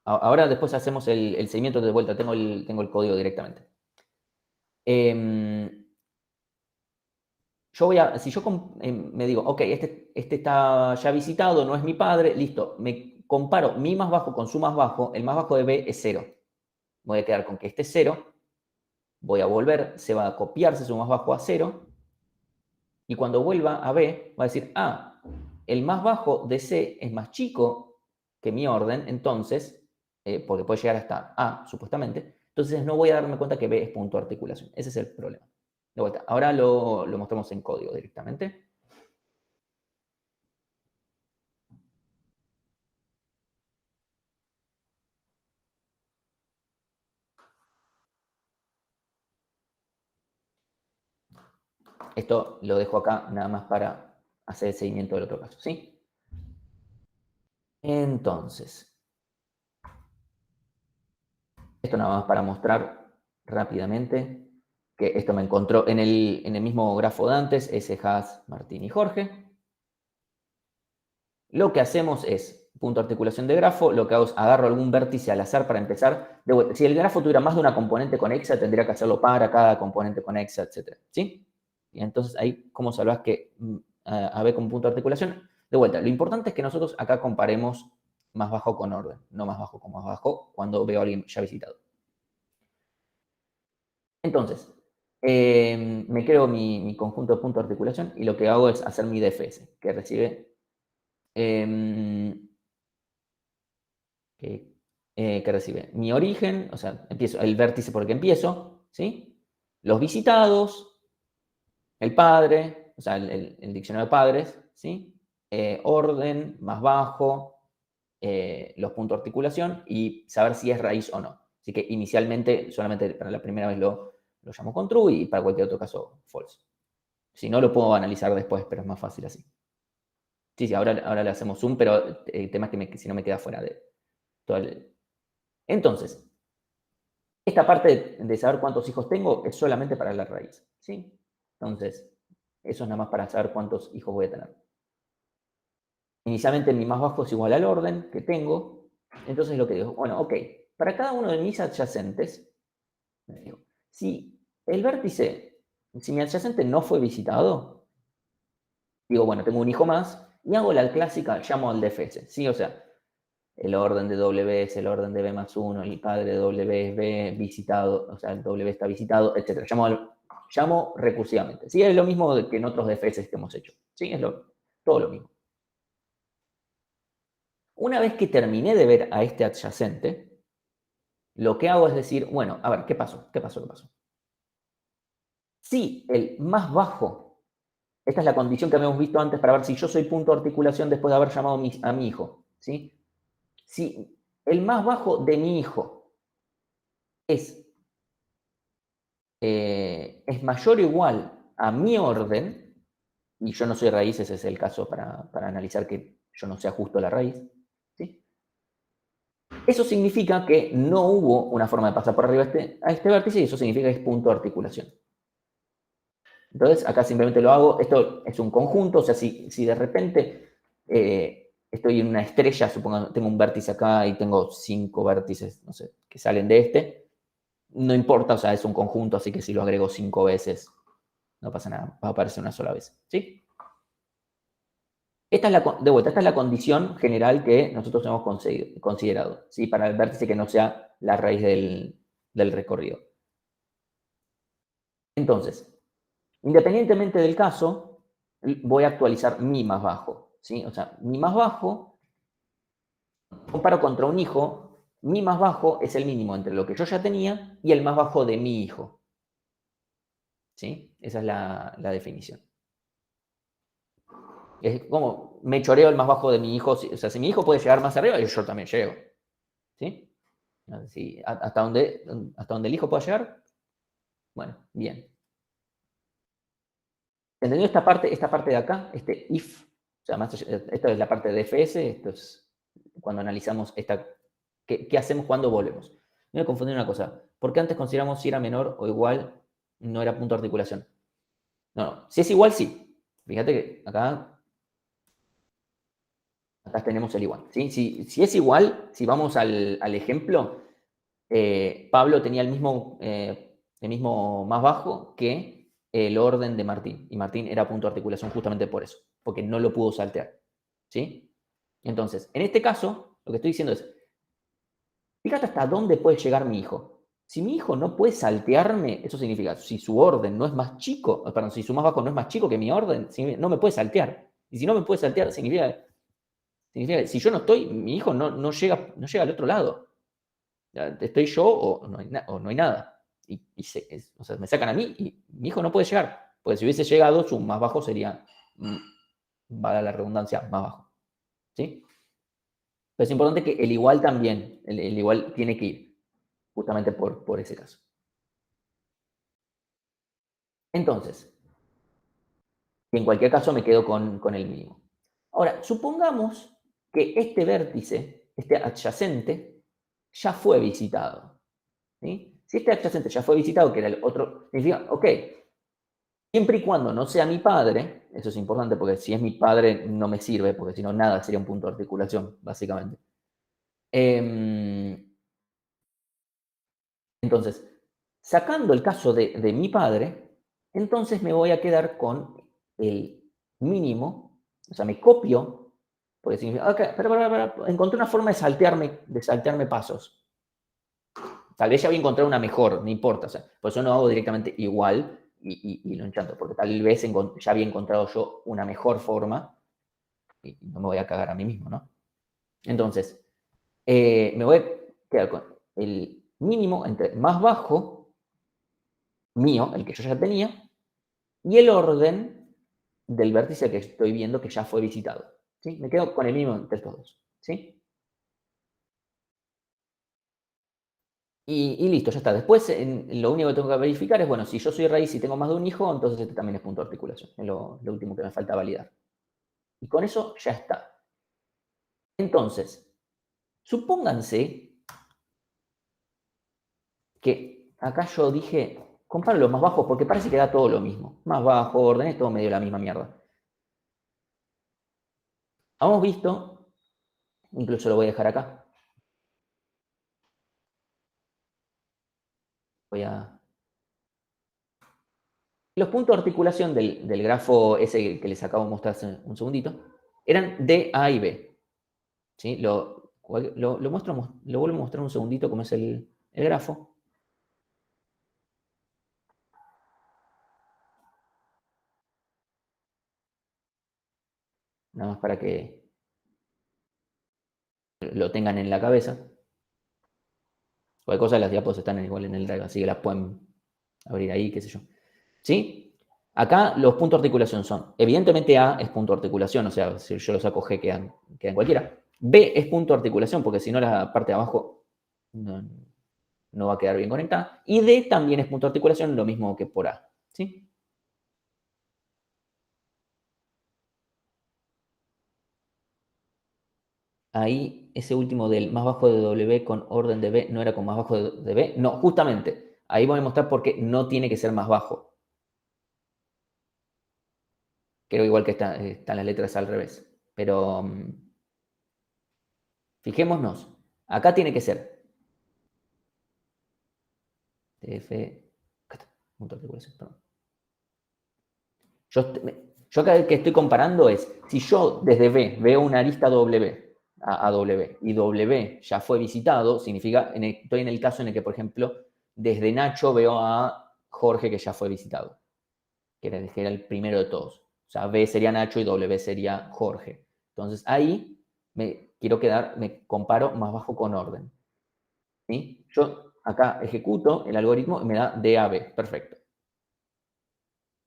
Ahora después hacemos el seguimiento de vuelta, tengo el código directamente. Si yo me digo, ok, este está ya visitado, no es mi padre, listo, me comparo mi más bajo con su más bajo, el más bajo de B es 0. Voy a quedar con que este es 0, voy a volver, se va a copiarse su más bajo a 0, y cuando vuelva a B, va a decir, el más bajo de C es más chico que mi orden, entonces, porque puede llegar hasta A, supuestamente, entonces no voy a darme cuenta que B es punto de articulación. Ese es el problema. De vuelta, ahora lo mostramos en código directamente. Esto lo dejo acá nada más para hacer el seguimiento del otro caso, ¿sí? Entonces, esto nada más para mostrar rápidamente que esto me encontró en el mismo grafo de antes, ese Haas, Martín y Jorge. Lo que hacemos es, punto de articulación de grafo, lo que hago es agarro algún vértice al azar para empezar. Si el grafo tuviera más de una componente conexa, tendría que hacerlo para cada componente conexa, etc. ¿Sí? Y entonces ahí, ¿cómo salvás que a B como punto de articulación? De vuelta, lo importante es que nosotros acá comparemos más bajo con orden, no más bajo con más bajo cuando veo a alguien ya visitado. Entonces, me creo mi conjunto de puntos de articulación y lo que hago es hacer mi DFS, que recibe, que recibe mi origen, o sea, empiezo el vértice por el que empiezo, ¿sí? Los visitados, el padre, o sea, el diccionario de padres, ¿sí? Orden, más bajo, los puntos de articulación y saber si es raíz o no. Así que inicialmente, solamente para la primera vez lo llamo con true y para cualquier otro caso false. Si no, lo puedo analizar después, pero es más fácil así. Sí, sí, ahora le hacemos zoom, pero el tema es que si no me queda fuera de todo el... Entonces, esta parte de saber cuántos hijos tengo es solamente para la raíz, ¿sí? Entonces, eso es nada más para saber cuántos hijos voy a tener. Inicialmente mi más bajo es igual al orden que tengo. Entonces lo que digo, bueno, ok, para cada uno de mis adyacentes, digo, si el vértice, si mi adyacente no fue visitado, digo, bueno, tengo un hijo más y hago la clásica, llamo al DFS, ¿sí? O sea, el orden de W es el orden de B más 1, el padre de W es B visitado, o sea, el W está visitado, etc. Llamo recursivamente. Sí, es lo mismo que en otros DFS que hemos hecho. Sí, es todo lo mismo. Una vez que terminé de ver a este adyacente, lo que hago es decir, bueno, a ver, ¿qué pasó? ¿Qué pasó? ¿Qué pasó? Si el más bajo, esta es la condición que habíamos visto antes para ver si yo soy punto de articulación después de haber llamado a mi hijo, ¿sí? Si el más bajo de mi hijo es mayor o igual a mi orden, y yo no soy raíz, ese es el caso para analizar que yo no sea justo la raíz, ¿sí? Eso significa que no hubo una forma de pasar por arriba a este vértice y eso significa que es punto de articulación. Entonces, acá simplemente lo hago. Esto es un conjunto, o sea, si de repente estoy en una estrella, supongo tengo un vértice acá y tengo 5 vértices, no sé, que salen de este, no importa, o sea, es un conjunto, así que si lo agrego 5 veces, no pasa nada, va a aparecer una sola vez, ¿sí? De vuelta, esta es la condición general que nosotros hemos considerado, ¿sí? Para el vértice que no sea la raíz del recorrido. Entonces, independientemente del caso, voy a actualizar mi más bajo, ¿sí? O sea, mi más bajo, comparo contra un hijo, mi más bajo es el mínimo entre lo que yo ya tenía y el más bajo de mi hijo, ¿sí? Esa es la definición. Es como me choreo el más bajo de mi hijo, o sea, si mi hijo puede llegar más arriba, yo también llego, ¿sí? Sí, hasta donde el hijo pueda llegar, bueno, bien. ¿Entendido esta parte de acá? Este if, o sea, esto es la parte de DFS, esto es cuando analizamos ¿qué hacemos cuando volvemos? Me voy a confundir una cosa. ¿Por qué antes consideramos si era menor o igual no era punto de articulación? No, si es igual, sí. Fíjate que acá tenemos el igual. ¿Sí? Si es igual, si vamos al ejemplo, Pablo tenía el mismo más bajo que el orden de Martín. Y Martín era punto de articulación justamente por eso, porque no lo pudo saltear. ¿Sí? Entonces, en este caso, lo que estoy diciendo es, fíjate hasta dónde puede llegar mi hijo. Si mi hijo no puede saltearme, eso significa, si su orden no es más chico, perdón, si su más bajo no es más chico que mi orden, no me puede saltear. Y si no me puede saltear, significa que si yo no estoy, mi hijo no llega al otro lado. Estoy yo o no hay nada. O sea, me sacan a mí y mi hijo no puede llegar. Porque si hubiese llegado, su más bajo sería, valga la redundancia, más bajo. ¿Sí? Pero es importante que el igual también, el igual tiene que ir, justamente por ese caso. Entonces, en cualquier caso me quedo con el mínimo. Ahora, supongamos que este vértice, este adyacente, ya fue visitado. ¿Sí? Si este adyacente ya fue visitado, que era el otro, significa, ok, siempre y cuando no sea mi padre, eso es importante porque si es mi padre no me sirve, porque si no nada sería un punto de articulación, básicamente. Entonces, sacando el caso de mi padre, entonces me voy a quedar con el mínimo, o sea, me copio Porque significa, ok, pero, encontré una forma de saltearme pasos. Tal vez ya había encontrado una mejor, no importa. O sea, por eso no hago directamente igual y lo enchanto, porque tal vez ya había encontrado yo una mejor forma y no me voy a cagar a mí mismo, ¿no? Entonces, me voy a quedar con el mínimo entre más bajo, mío, el que yo ya tenía, y el orden del vértice que estoy viendo que ya fue visitado. ¿Sí? Me quedo con el mínimo entre estos dos. ¿Sí? Y listo, ya está. Después, lo único que tengo que verificar es, bueno, si yo soy raíz y tengo más de un hijo, entonces este también es punto de articulación. Es lo último que me falta validar. Y con eso ya está. Entonces, supónganse que acá yo dije, comparo los más bajos porque parece que da todo lo mismo. Más bajo, orden, es todo medio la misma mierda. Hemos visto, incluso lo voy a dejar acá. Los puntos de articulación del grafo ese que les acabo de mostrar hace un segundito eran D, A y B. ¿Sí? Lo vuelvo a mostrar un segundito cómo es el grafo. Nada más para que lo tengan en la cabeza. Cualquier cosa, las diapos están igual en el drive, así que las pueden abrir ahí, qué sé yo. ¿Sí? Acá los puntos de articulación son, evidentemente A es punto de articulación, o sea, si yo lo saco G quedan cualquiera. B es punto de articulación, porque si no la parte de abajo no va a quedar bien conectada. Y D también es punto de articulación, lo mismo que por A. ¿Sí? Ahí, ese último del más bajo de W con orden de B, ¿no era con más bajo de B? No, justamente. Ahí voy a mostrar por qué no tiene que ser más bajo. Creo igual que están las letras al revés. Pero fijémonos. Acá tiene que ser TF. Acá está, punto de articulación, perdón. Yo acá que estoy comparando es, si yo desde B veo una lista W, a W, y W ya fue visitado, significa, estoy en el caso en el que, por ejemplo, desde Nacho veo a Jorge que ya fue visitado, que era el primero de todos. O sea, B sería Nacho y W sería Jorge. Entonces ahí me comparo más bajo con orden. ¿Sí? Yo acá ejecuto el algoritmo y me da DAB, perfecto.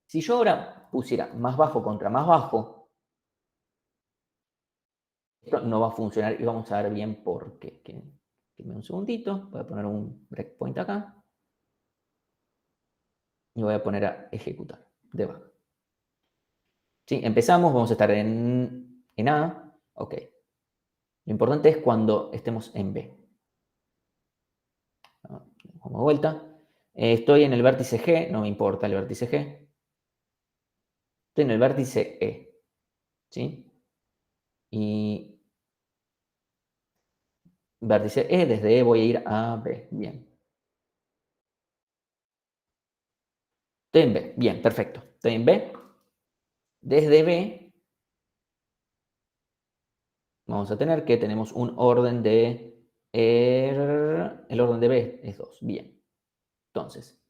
Si yo ahora pusiera más bajo contra más bajo, esto no va a funcionar y vamos a ver bien por qué. Dime un segundito, voy a poner un breakpoint acá y voy a poner a ejecutar, debug. ¿Sí? Empezamos, vamos a estar en A, ok. Lo importante es cuando estemos en B. Como vuelta. Estoy en el vértice G, no me importa el vértice G. Estoy en el vértice E. ¿Sí? Y vértice E, desde E voy a ir a B. Bien. Estoy en B. Bien, perfecto. Estoy en B. Desde B vamos a tener que tenemos un orden de... el orden de B es 2. Bien. Entonces,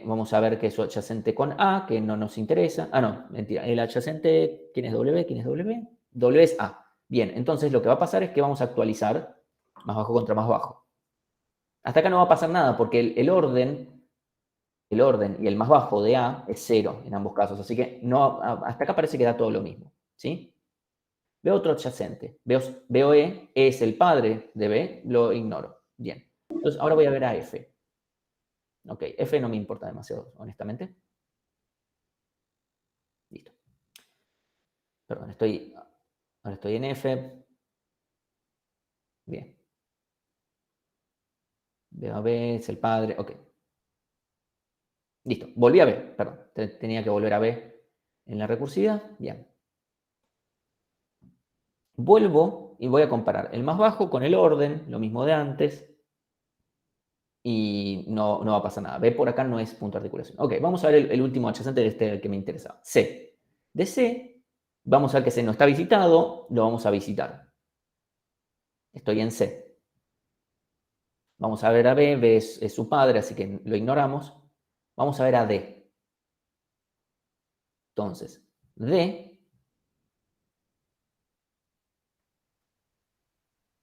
vamos a ver que es su adyacente con A, que no nos interesa. Ah, no, mentira. El adyacente, ¿quién es W? ¿Quién es W? W es A. Bien, entonces lo que va a pasar es que vamos a actualizar más bajo contra más bajo. Hasta acá no va a pasar nada porque el orden y el más bajo de A es 0 en ambos casos. Así que no, hasta acá parece que da todo lo mismo. ¿Sí? Veo otro adyacente. Veo E, E es el padre de B, lo ignoro. Bien. Entonces ahora voy a ver a F. Ok, F no me importa demasiado, honestamente. Listo. Perdón, ahora estoy en F. Bien. Veo a B, es el padre. Ok. Listo. Volví a B. Perdón. Tenía que volver a B en la recursividad. Bien. Vuelvo y voy a comparar el más bajo con el orden, lo mismo de antes. Y no va a pasar nada. B por acá no es punto de articulación. Ok, vamos a ver el último adyacente de este que me interesaba. C. De C Vamos a ver que C no está visitado, lo vamos a visitar. Estoy en C. Vamos a ver a B, B es su padre, así que lo ignoramos. Vamos a ver a D. Entonces, D,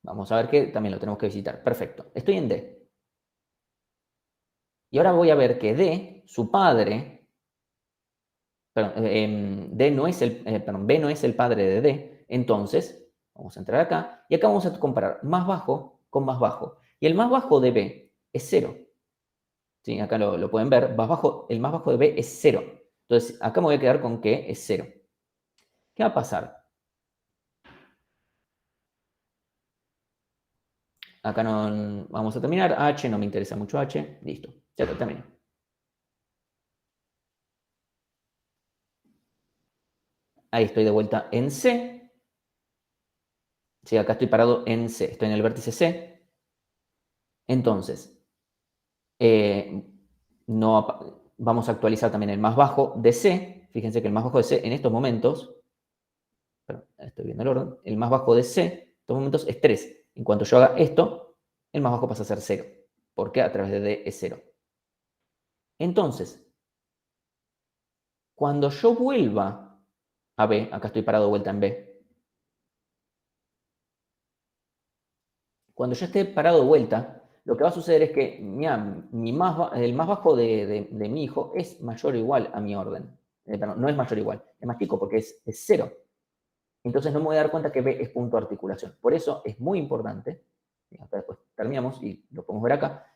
vamos a ver que también lo tenemos que visitar. Perfecto, estoy en D. Y ahora voy a ver que D, su padre, perdón, D no es perdón, B no es el padre de D. Entonces, vamos a entrar acá y acá vamos a comparar más bajo con más bajo. Y el más bajo de B es 0. ¿Sí? Acá lo pueden ver. El más bajo de B es 0. Entonces, acá me voy a quedar con que es 0. ¿Qué va a pasar? Acá no vamos a terminar. H, no me interesa mucho H. Listo. Ya terminé. Ahí estoy de vuelta en C. Sí, acá estoy parado en C. Estoy en el vértice C. Entonces, vamos a actualizar también el más bajo de C. Fíjense que el más bajo de C en estos momentos, perdón, estoy viendo el orden, el más bajo de C en estos momentos es 3. En cuanto yo haga esto, el más bajo pasa a ser 0. Porque a través de D es 0. Entonces, cuando yo vuelva a B, acá estoy parado de vuelta en B, cuando yo esté parado de vuelta, lo que va a suceder es que mira, el más bajo de mi hijo es mayor o igual a mi orden. Perdón, no es mayor o igual, es más chico porque es 0. Entonces no me voy a dar cuenta que B es punto de articulación. Por eso es muy importante, y hasta después terminamos y lo podemos ver acá,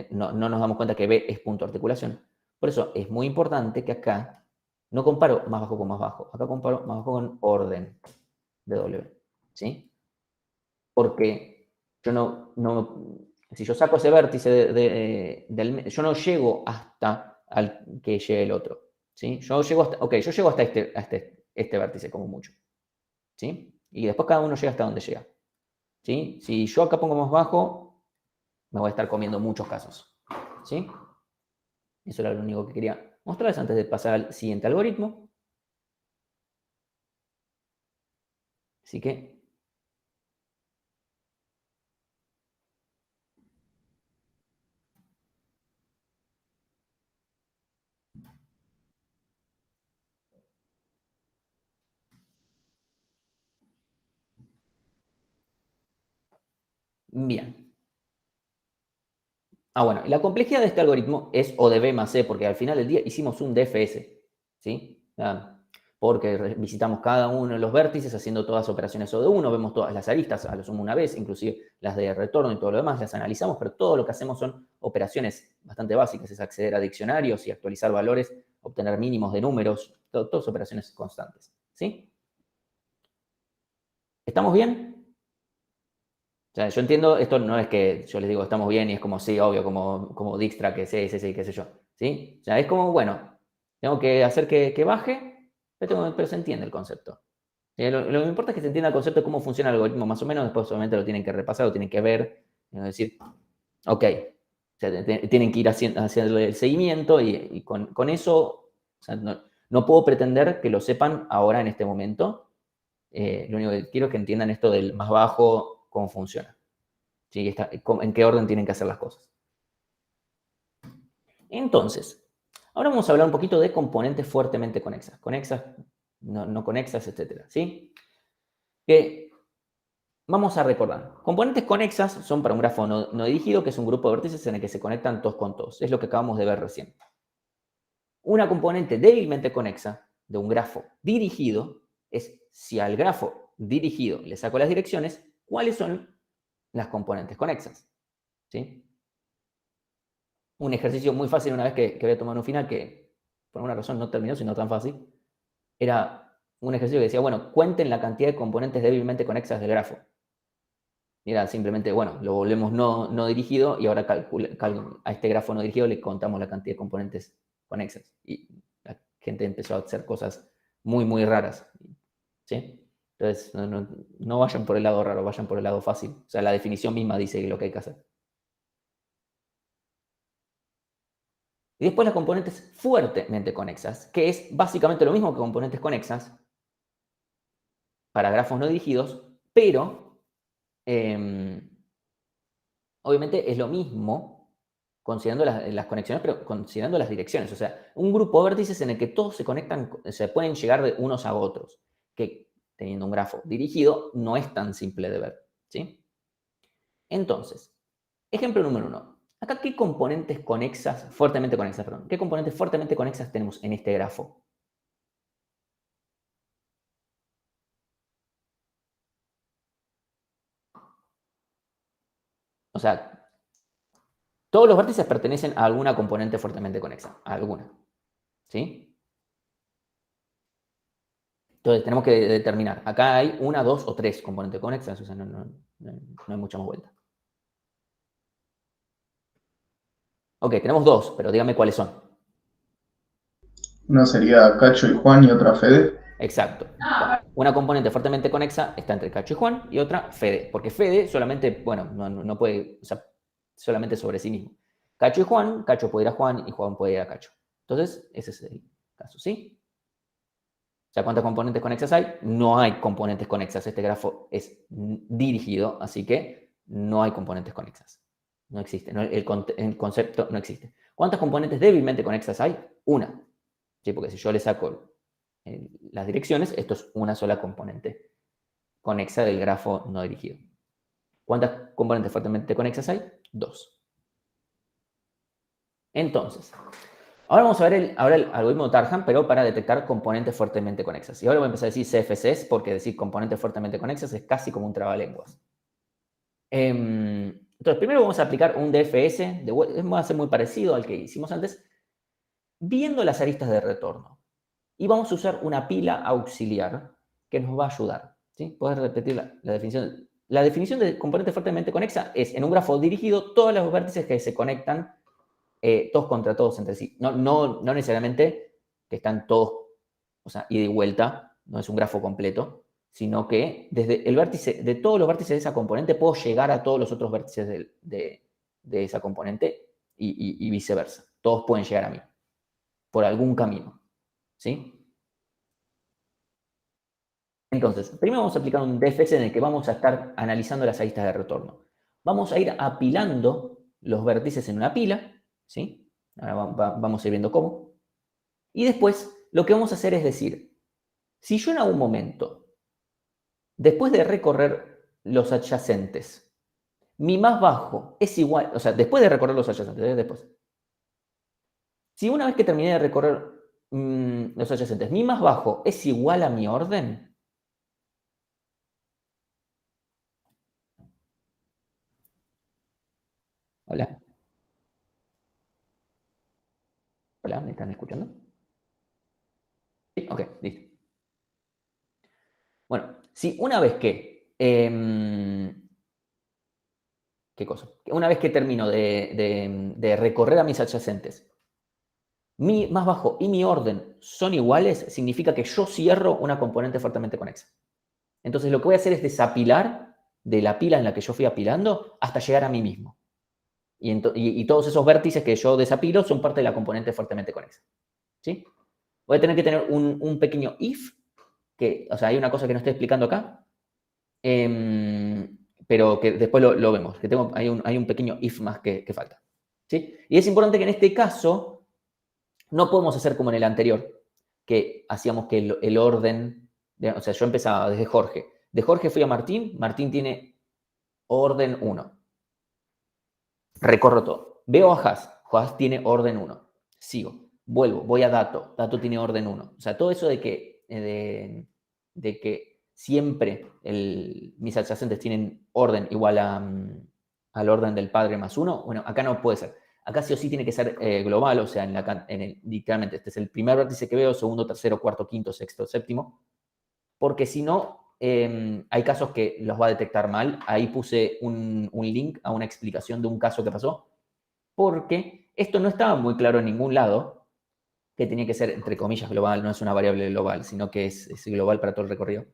no nos damos cuenta que B es punto de articulación. Por eso es muy importante que acá no comparo más bajo con más bajo, acá comparo más bajo con orden de W. ¿Sí? Porque yo si yo saco ese vértice yo no llego hasta al que llegue el otro. ¿Sí? Yo llego hasta este vértice como mucho. ¿Sí? Y después cada uno llega hasta donde llega. ¿Sí? Si yo acá pongo más bajo, me voy a estar comiendo muchos casos. ¿Sí? Eso era lo único que quería mostrarles antes de pasar al siguiente algoritmo. Así que, bien. Bueno, la complejidad de este algoritmo es O de B más C, porque al final del día hicimos un DFS, ¿sí? Porque visitamos cada uno de los vértices haciendo todas las operaciones O de uno, vemos todas las aristas, a lo sumo una vez, inclusive las de retorno y todo lo demás, las analizamos, pero todo lo que hacemos son operaciones bastante básicas, es acceder a diccionarios y actualizar valores, obtener mínimos de números, todas operaciones constantes, ¿sí? ¿Estamos bien? O sea, yo entiendo, esto no es que yo les digo estamos bien y es como sí, obvio, como Dijkstra, que sí, qué sé yo. ¿Sí? O sea, es como, bueno, tengo que hacer que baje, pero se entiende el concepto. Lo que importa es que se entienda el concepto de cómo funciona el algoritmo, más o menos, después obviamente lo tienen que repasar, lo tienen que ver, es decir, ok, o sea, tienen que ir haciendo el seguimiento y con eso, o sea, no puedo pretender que lo sepan ahora en este momento. Lo único que quiero es que entiendan esto del más bajo, cómo funciona. ¿Sí? En qué orden tienen que hacer las cosas. Entonces, ahora vamos a hablar un poquito de componentes fuertemente conexas, no conexas, etcétera, ¿sí? Que vamos a recordar. Componentes conexas son para un grafo no dirigido, que es un grupo de vértices en el que se conectan todos con todos. Es lo que acabamos de ver recién. Una componente débilmente conexa de un grafo dirigido es si al grafo dirigido le saco las direcciones, ¿cuáles son las componentes conexas? ¿Sí? Un ejercicio muy fácil una vez que voy a tomar un final que por alguna razón no terminó siendo tan fácil, era un ejercicio que decía, bueno, cuenten la cantidad de componentes débilmente conexas del grafo. Y era simplemente, bueno, lo volvemos no dirigido y ahora a este grafo no dirigido le contamos la cantidad de componentes conexas. Y la gente empezó a hacer cosas muy, muy raras. ¿Sí? Entonces, no vayan por el lado raro, vayan por el lado fácil. O sea, la definición misma dice lo que hay que hacer. Y después las componentes fuertemente conexas, que es básicamente lo mismo que componentes conexas, para grafos no dirigidos, pero obviamente es lo mismo considerando las conexiones, pero considerando las direcciones. O sea, un grupo de vértices en el que todos se conectan, se pueden llegar de unos a otros, que teniendo un grafo dirigido no es tan simple de ver, ¿sí? Entonces, ejemplo número 1. Acá, ¿qué componentes fuertemente conexas, qué componentes fuertemente conexas tenemos en este grafo? O sea, todos los vértices pertenecen a alguna componente fuertemente conexa, a alguna, ¿sí? Entonces, tenemos que determinar. Acá hay una, dos o tres componentes conexas, o sea, no hay mucha más vuelta. Ok, tenemos dos, pero dígame cuáles son. Una sería Cacho y Juan y otra Fede. Exacto. Una componente fuertemente conexa está entre Cacho y Juan y otra Fede, porque Fede solamente, bueno, no puede, o sea, solamente sobre sí mismo. Cacho y Juan, Cacho puede ir a Juan y Juan puede ir a Cacho. Entonces, ese es el caso, ¿sí? O sea, ¿cuántas componentes conexas hay? No hay componentes conexas. Este grafo es dirigido, así que no hay componentes conexas. No existe. El concepto no existe. ¿Cuántas componentes débilmente conexas hay? Una. ¿Sí? Porque si yo le saco las direcciones, esto es una sola componente conexa del grafo no dirigido. ¿Cuántas componentes fuertemente conexas hay? Dos. Entonces, ahora vamos a ver el algoritmo de Tarham, pero para detectar componentes fuertemente conexas. Y ahora voy a empezar a decir CFCs, porque decir componentes fuertemente conexas es casi como un trabalenguas. Entonces, primero vamos a aplicar un DFS, va a ser muy parecido al que hicimos antes, viendo las aristas de retorno. Y vamos a usar una pila auxiliar que nos va a ayudar. ¿Sí? ¿Puedes repetir la definición? La definición de componente fuertemente conexa es, en un grafo dirigido, todos los vértices que se conectan todos contra todos entre sí. No necesariamente que están todos, o sea, ida y vuelta, no es un grafo completo, sino que desde el vértice, de todos los vértices de esa componente, puedo llegar a todos los otros vértices de esa componente y viceversa. Todos pueden llegar a mí, por algún camino. ¿Sí? Entonces, primero vamos a aplicar un DFS en el que vamos a estar analizando las aristas de retorno. Vamos a ir apilando los vértices en una pila, ¿sí? Ahora vamos a ir viendo cómo. Y después, lo que vamos a hacer es decir, si yo en algún momento, después de recorrer los adyacentes, mi más bajo es igual, o sea, después de recorrer los adyacentes, después. Si una vez que terminé de recorrer los adyacentes, mi más bajo es igual a mi orden, hola, hola, ¿me están escuchando? Sí, ok, listo. Bueno, si una vez que... ¿qué cosa? Una vez que termino de recorrer a mis adyacentes, mi más bajo y mi orden son iguales, significa que yo cierro una componente fuertemente conexa. Entonces lo que voy a hacer es desapilar de la pila en la que yo fui apilando hasta llegar a mí mismo. Y todos esos vértices que yo desapilo son parte de la componente fuertemente conexa. ¿Sí? Voy a tener que tener un pequeño if, o sea, hay una cosa que no estoy explicando acá, pero que después lo vemos, que hay un pequeño if más que falta. ¿Sí? Y es importante que en este caso no podemos hacer como en el anterior, que hacíamos que el orden, o sea, yo empezaba desde Jorge. De Jorge fui a Martín, Martín tiene orden 1. Recorro todo. Veo a Haas tiene orden 1. Sigo, vuelvo, voy a Dato tiene orden 1. O sea, todo eso de que siempre mis adyacentes tienen orden igual al orden del padre más 1, bueno, acá no puede ser. Acá sí o sí tiene que ser global, o sea, literalmente, este es el primer vértice que veo, segundo, tercero, cuarto, quinto, sexto, séptimo, porque si no, hay casos que los va a detectar mal. Ahí puse un link a una explicación de un caso que pasó, porque esto no estaba muy claro en ningún lado, que tenía que ser, entre comillas, global, no es una variable global, sino que es global para todo el recorrido.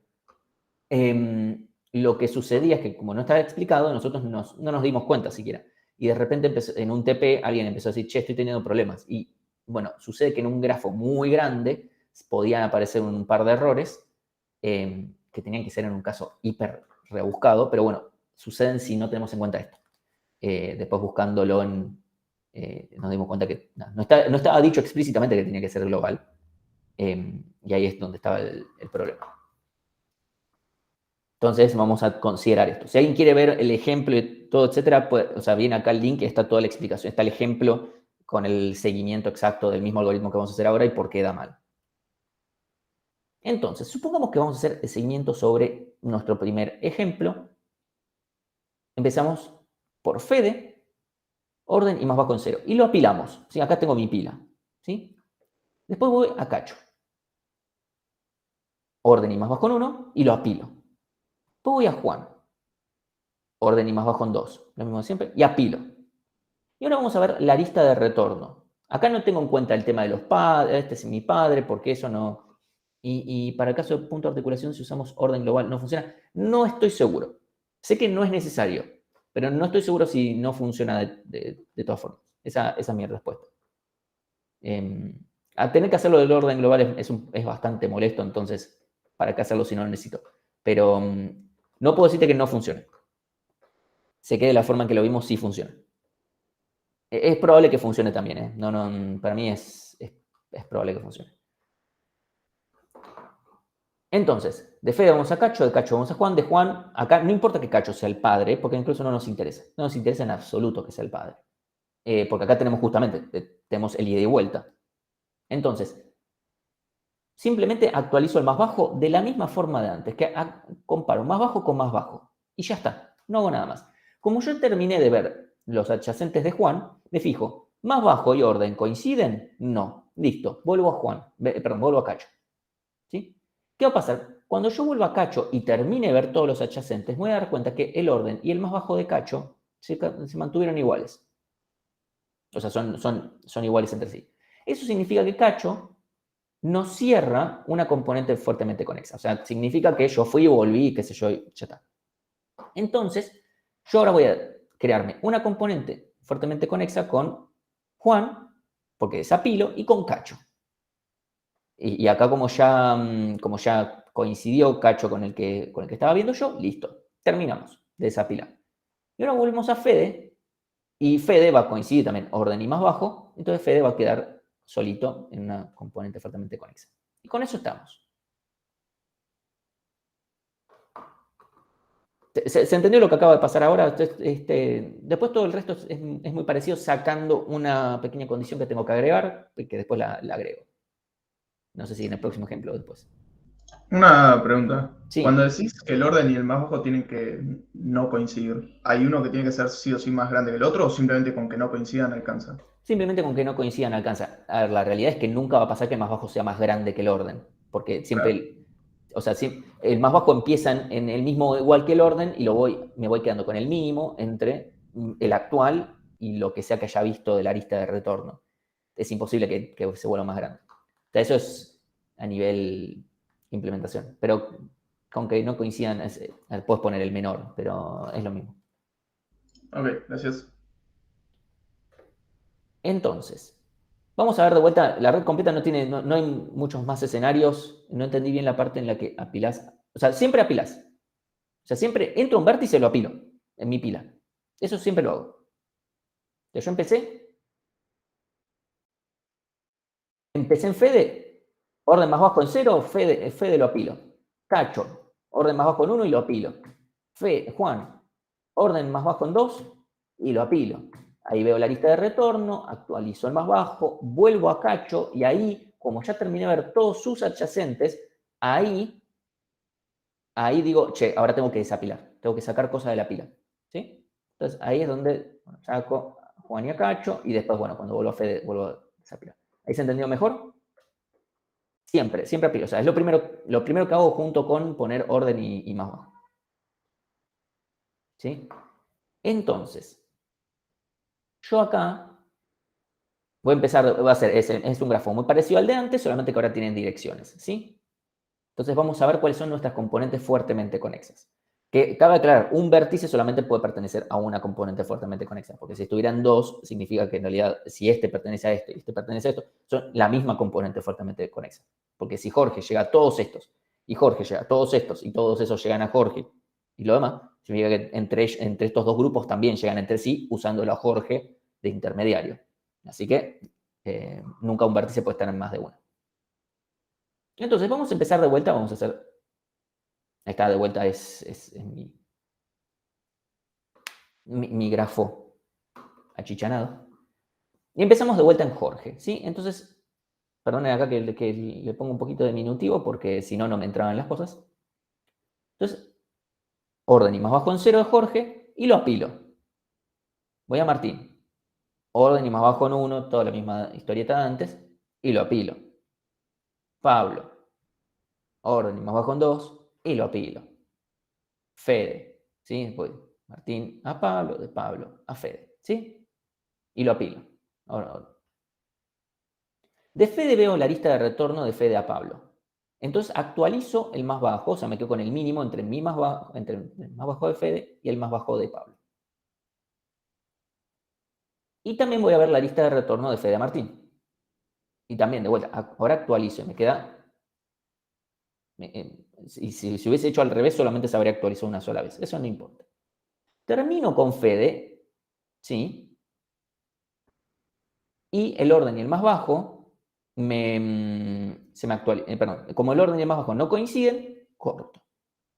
Lo que sucedía es que como no estaba explicado, nosotros no nos dimos cuenta siquiera. Y de repente en un TP alguien empezó a decir, che, estoy teniendo problemas. Y bueno, sucede que en un grafo muy grande podían aparecer un par de errores que que tenían que ser en un caso hiper rebuscado, pero bueno, suceden si no tenemos en cuenta esto. Después buscándolo nos dimos cuenta que no estaba dicho explícitamente que tenía que ser global. Y ahí es donde estaba el problema. Entonces vamos a considerar esto. Si alguien quiere ver el ejemplo y todo, etcétera, pues, o sea, viene acá el link, está toda la explicación, está el ejemplo con el seguimiento exacto del mismo algoritmo que vamos a hacer ahora y por qué da mal. Entonces, supongamos que vamos a hacer el seguimiento sobre nuestro primer ejemplo. Empezamos por Fede, orden y más bajo en 0. Y lo apilamos. ¿Sí? Acá tengo mi pila. ¿Sí? Después voy a Cacho. Orden y más bajo en 1 y lo apilo. Después voy a Juan. Orden y más bajo en 2. Lo mismo de siempre. Y apilo. Y ahora vamos a ver la lista de retorno. Acá no tengo en cuenta el tema de los padres. Este es mi padre, porque eso no... Y para el caso de punto de articulación, si usamos orden global, ¿no funciona? No estoy seguro. Sé que no es necesario, pero no estoy seguro si no funciona de todas formas. Esa es mi respuesta. A tener que hacerlo del orden global es bastante molesto, entonces, ¿para qué hacerlo si no lo necesito? Pero no puedo decirte que no funcione. Sé que de la forma en que lo vimos sí funciona. Es probable que funcione también, ¿eh? No, para mí es probable que funcione. Entonces, de Fede vamos a Cacho, de Cacho vamos a Juan, de Juan, acá no importa que Cacho sea el padre, porque incluso no nos interesa. No nos interesa en absoluto que sea el padre. Porque acá tenemos justamente, tenemos el ida y vuelta. Entonces, simplemente actualizo el más bajo de la misma forma de antes, que comparo más bajo con más bajo. Y ya está, no hago nada más. Como yo terminé de ver los adyacentes de Juan, me fijo, ¿más bajo y orden coinciden? No. Listo, vuelvo a Juan, vuelvo a Cacho. ¿Sí? ¿Qué va a pasar? Cuando yo vuelva a Cacho y termine de ver todos los adyacentes, me voy a dar cuenta que el orden y el más bajo de Cacho se mantuvieron iguales. O sea, son iguales entre sí. Eso significa que Cacho no cierra una componente fuertemente conexa. O sea, significa que yo fui y volví, qué sé yo, y ya está. Entonces, yo ahora voy a crearme una componente fuertemente conexa con Juan, porque es apilo, y con Cacho. Y acá como ya coincidió Cacho con el que estaba viendo yo, listo, terminamos de desapilar. Y ahora volvemos a Fede, y Fede va a coincidir también orden y más bajo, entonces Fede va a quedar solito en una componente fuertemente conexa. Y con eso estamos. ¿Se entendió lo que acaba de pasar ahora? Después todo el resto es muy parecido, sacando una pequeña condición que tengo que agregar, que después la agrego. No sé si en el próximo ejemplo después. Una pregunta. Sí. Cuando decís que el orden y el más bajo tienen que no coincidir, ¿hay uno que tiene que ser sí o sí más grande que el otro o simplemente con que no coincidan alcanza? Simplemente con que no coincidan alcanza. A ver, la realidad es que nunca va a pasar que el más bajo sea más grande que el orden, porque siempre, Claro. o sea, el más bajo empieza en el mismo igual que el orden y me voy quedando con el mínimo entre el actual y lo que sea que haya visto de la lista de retorno. Es imposible que se vuelva más grande. O sea, eso es a nivel implementación, pero con que no coincidan, puedes poner el menor, pero es lo mismo. Ok, gracias. Entonces, vamos a ver de vuelta, la red completa no hay muchos más escenarios, no entendí bien la parte en la que apilás, o sea, siempre apilás. O sea, siempre entro a un vértice y lo apilo en mi pila. Eso siempre lo hago. Entonces, yo empecé en Fede, orden más bajo en 0, Fede lo apilo. Cacho, orden más bajo en 1 y lo apilo. Juan, orden más bajo en 2 y lo apilo. Ahí veo la lista de retorno, actualizo el más bajo, vuelvo a Cacho y ahí, como ya terminé de ver todos sus adyacentes, ahí digo, che, ahora tengo que desapilar, tengo que sacar cosas de la pila. ¿Sí? Entonces ahí es donde saco a Juan y a Cacho y después, bueno, cuando vuelvo a Fede, vuelvo a desapilar. ¿Ahí se entendió mejor? Siempre apilo. O sea, es lo primero que hago junto con poner orden y más bajo. ¿Sí? Entonces, yo acá voy a empezar, es un grafo muy parecido al de antes, solamente que ahora tienen direcciones, ¿sí? Entonces vamos a ver cuáles son nuestras componentes fuertemente conexas. Que cabe aclarar, un vértice solamente puede pertenecer a una componente fuertemente conexa, porque si estuvieran dos, significa que en realidad si este pertenece a este y este pertenece a esto, son la misma componente fuertemente conexa. Porque si Jorge llega a todos estos y Jorge llega a todos estos y todos esos llegan a Jorge y lo demás, significa que entre estos dos grupos también llegan entre sí usándolo a Jorge de intermediario. Así que nunca un vértice puede estar en más de uno. Entonces vamos a empezar de vuelta, vamos a hacer... Esta de vuelta es mi grafo achichanado. Y empezamos de vuelta en Jorge, ¿sí? Entonces, perdonen acá que le pongo un poquito de diminutivo porque si no, no me entraban las cosas. Entonces, orden y más bajo en 0 de Jorge y lo apilo. Voy a Martín. Orden y más bajo en 1, toda la misma historieta de antes, y lo apilo. Pablo. Orden y más bajo en 2 y lo apilo. Fede, ¿sí? Después Martín a Pablo, de Pablo a Fede, ¿sí? Y lo apilo. Ahora. De Fede veo la lista de retorno de Fede a Pablo. Entonces actualizo el más bajo, o sea, me quedo con el mínimo entre el más bajo de Fede y el más bajo de Pablo. Y también voy a ver la lista de retorno de Fede a Martín. Y también, de vuelta, ahora actualizo y me queda... si hubiese hecho al revés, solamente se habría actualizado una sola vez. Eso no importa. Termino con Fede, ¿sí? Y el orden y el más bajo se me actualiza. Perdón, como el orden y el más bajo no coinciden, corto.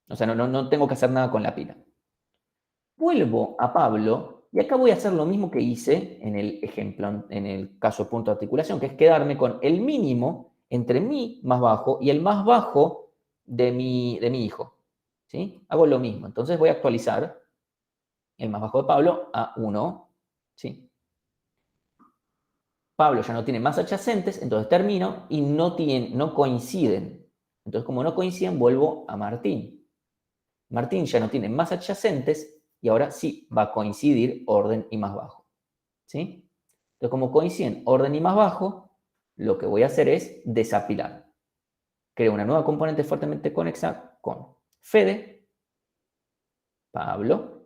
O sea, no tengo que hacer nada con la pila. Vuelvo a Pablo y acá voy a hacer lo mismo que hice en el ejemplo, en el caso de punto de articulación, que es quedarme con el mínimo entre mi más bajo y el más bajo de mi hijo. ¿Sí? Hago lo mismo. Entonces voy a actualizar el más bajo de Pablo a 1. ¿Sí? Pablo ya no tiene más adyacentes, entonces termino y no coinciden. Entonces, como no coinciden, vuelvo a Martín. Martín ya no tiene más adyacentes y ahora sí va a coincidir orden y más bajo. ¿Sí? Entonces, como coinciden orden y más bajo, lo que voy a hacer es desapilar. Creo una nueva componente fuertemente conexa con Fede, Pablo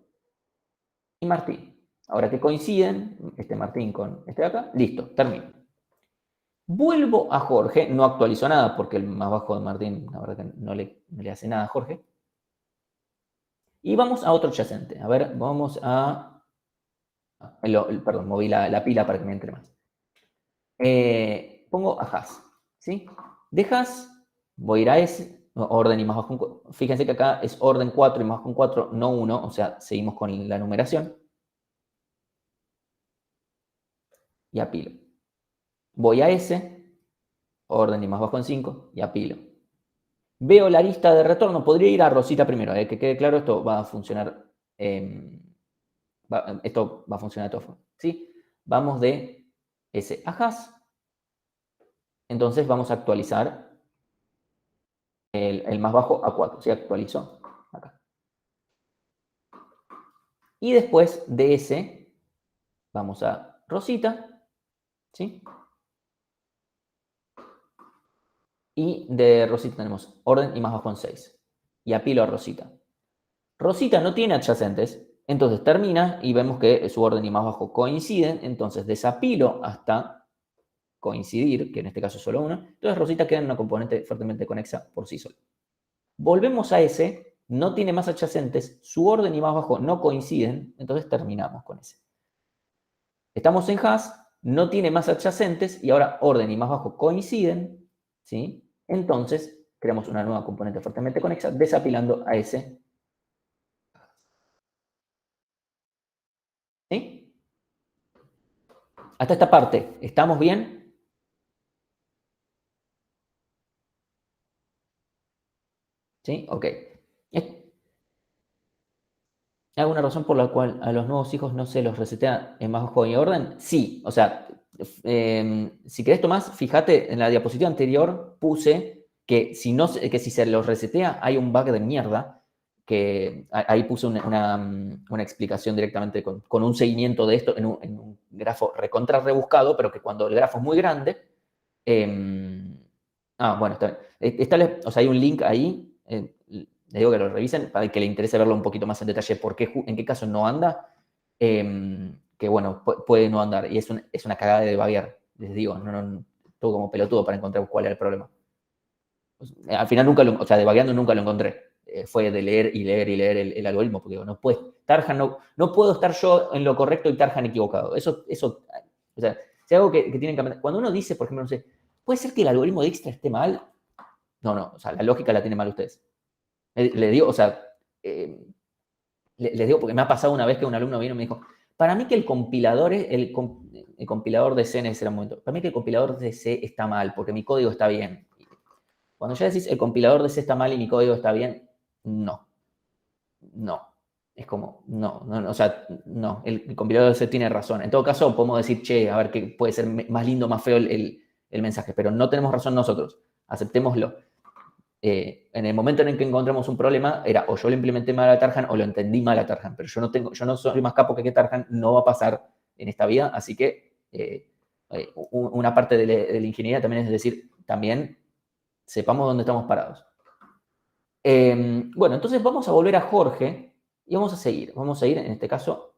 y Martín. Ahora que coinciden, este Martín con este de acá, listo, termino. Vuelvo a Jorge, no actualizo nada porque el más bajo de Martín, la verdad que no le hace nada a Jorge. Y vamos a otro adyacente. A ver, vamos a... Perdón, moví la pila para que me entre más. Pongo a Haas, ¿sí? De Haas voy a ir a S, orden y más bajo. Fíjense que acá es orden 4 y más bajo 4, no 1, o sea, seguimos con la numeración. Y apilo. Voy a S, orden y más bajo en 5, y apilo. Veo la lista de retorno, podría ir a Rosita primero, que quede claro, esto va a funcionar, esto va a funcionar de todas formas, ¿sí? Vamos de S a Haas, entonces vamos a actualizar el más bajo a 4, ¿sí? Actualizo acá. Y después de S, vamos a Rosita, ¿sí? Y de Rosita tenemos orden y más bajo en 6. Y apilo a Rosita. Rosita no tiene adyacentes, entonces termina y vemos que su orden y más bajo coinciden, entonces desapilo hasta coincidir, que en este caso es solo uno, entonces Rosita queda en una componente fuertemente conexa por sí sola. Volvemos a S, no tiene más adyacentes, su orden y más bajo no coinciden, entonces terminamos con S. Estamos en Haas, no tiene más adyacentes y ahora orden y más bajo coinciden, ¿sí? Entonces creamos una nueva componente fuertemente conexa desapilando a S. ¿Sí? Hasta esta parte, ¿estamos bien? ¿Sí? Ok. ¿Hay alguna razón por la cual a los nuevos hijos no se los resetea en más bajo y orden? Sí, o sea, si querés Tomás, fíjate, en la diapositiva anterior puse que si se los resetea hay un bug de mierda, que ahí puse una explicación directamente con un seguimiento de esto en un grafo recontra rebuscado, pero que cuando el grafo es muy grande... bueno, está bien. O sea, hay un link ahí, le digo que lo revisen para el que le interese verlo un poquito más en detalle, en qué caso no anda, que bueno, puede no andar. Y es una cagada de debuguear, les digo, todo como pelotudo para encontrar cuál era el problema. Al final nunca o sea, debugueando nunca lo encontré. Fue de leer y leer y leer el algoritmo, porque digo, Tarjan no puedo estar yo en lo correcto y Tarjan equivocado. Eso, o sea, si algo que tienen que aprender. Cuando uno dice, por ejemplo, no sé, ¿puede ser que el algoritmo de Dijkstra esté mal? No, o sea, la lógica la tienen mal ustedes. Le digo, o sea, les digo porque me ha pasado una vez que un alumno vino y me dijo, para mí que el compilador, el compilador de C en ese momento, para mí que el compilador de C está mal, porque mi código está bien. Cuando ya decís el compilador de C está mal y mi código está bien, no. Es como, o sea, no, el compilador de C tiene razón. En todo caso, podemos decir, che, a ver qué puede ser más lindo, más feo el mensaje, pero no tenemos razón nosotros, aceptémoslo. En el momento en el que encontramos un problema, era o yo lo implementé mal a Tarjan o lo entendí mal a Tarjan, pero yo no soy más capo que Tarjan, no va a pasar en esta vida, así que una parte de la ingeniería también es decir, también sepamos dónde estamos parados. Bueno, entonces vamos a volver a Jorge y vamos a seguir. Vamos a ir, en este caso,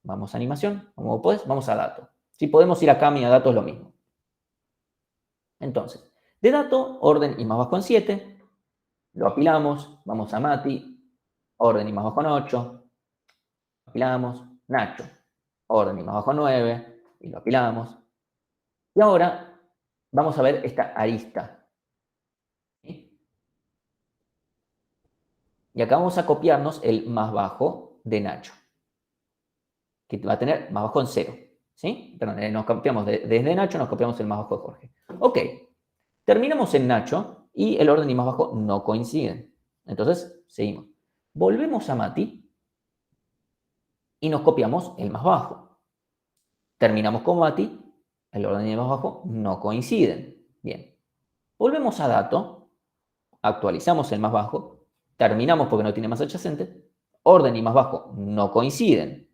vamos a animación, como puedes, vamos a dato. Si podemos ir a Cami a datos, lo mismo. Entonces, de dato, orden y más bajo en 7, lo apilamos, vamos a Mati, orden y más bajo en 8, apilamos, Nacho, orden y más bajo en 9, y lo apilamos. Y ahora vamos a ver esta arista. Y acá vamos a copiarnos el más bajo de Nacho, que va a tener más bajo en 0. ¿Sí? Perdón, nos copiamos desde Nacho, nos copiamos el más bajo de Jorge. Ok, terminamos en Nacho y el orden y más bajo no coinciden. Entonces, seguimos. Volvemos a Mati y nos copiamos el más bajo. Terminamos con Mati, el orden y el más bajo no coinciden. Bien. Volvemos a dato, actualizamos el más bajo, terminamos porque no tiene más adyacente, orden y más bajo no coinciden.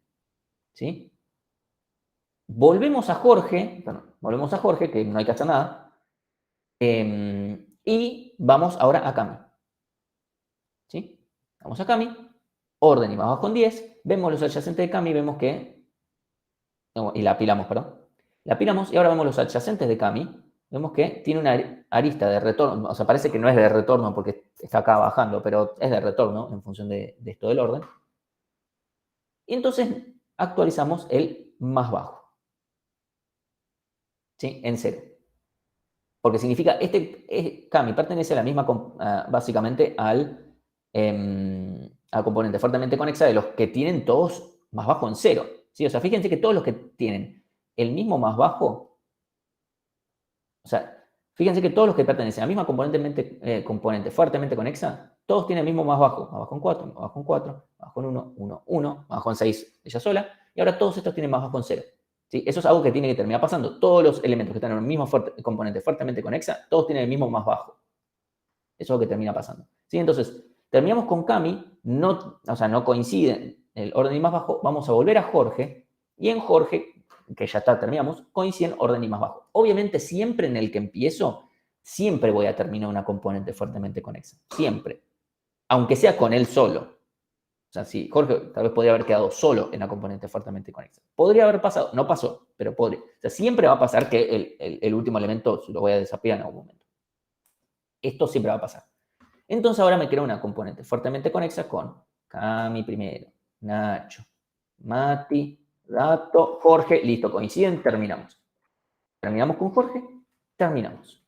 ¿Sí? Volvemos a Jorge, que no hay que hacer nada, y vamos ahora a Cami. ¿Sí? Vamos a Cami, orden y más bajo en 10, vemos los adyacentes de Cami, vemos que, y la apilamos, perdón, la apilamos y ahora vemos los adyacentes de Cami, vemos que tiene una arista de retorno, o sea, parece que no es de retorno porque está acá bajando, pero es de retorno en función de esto del orden. Y entonces actualizamos el más bajo. ¿Sí? En 0. Porque significa, Cami pertenece a la misma, básicamente, al componente fuertemente conexa de los que tienen todos más bajo en 0. ¿Sí? O sea, fíjense que todos los que tienen el mismo más bajo, o sea, fíjense que todos los que pertenecen a la misma componente fuertemente conexa, todos tienen el mismo más bajo en 4, más bajo en 4, más bajo en 1, 1, 1, más bajo en 6, ella sola, y ahora todos estos tienen más bajo en 0. ¿Sí? Eso es algo que tiene que terminar pasando. Todos los elementos que están en el mismo componente fuertemente conexa, todos tienen el mismo más bajo. Eso es algo que termina pasando. ¿Sí? Entonces, terminamos con Cami, o sea, no coinciden el orden y más bajo, vamos a volver a Jorge, y en Jorge, que ya está, terminamos, coinciden orden y más bajo. Obviamente, siempre en el que empiezo, siempre voy a terminar una componente fuertemente conexa. Siempre. Aunque sea con él solo. O sea, si Jorge tal vez podría haber quedado solo en la componente fuertemente conexa. Podría haber pasado, no pasó, pero podría. O sea, siempre va a pasar que el último elemento lo voy a desapiar en algún momento. Esto siempre va a pasar. Entonces ahora me creo una componente fuertemente conexa con Cami primero, Nacho, Mati, Dato, Jorge, listo, coinciden, terminamos. Terminamos con Jorge, terminamos.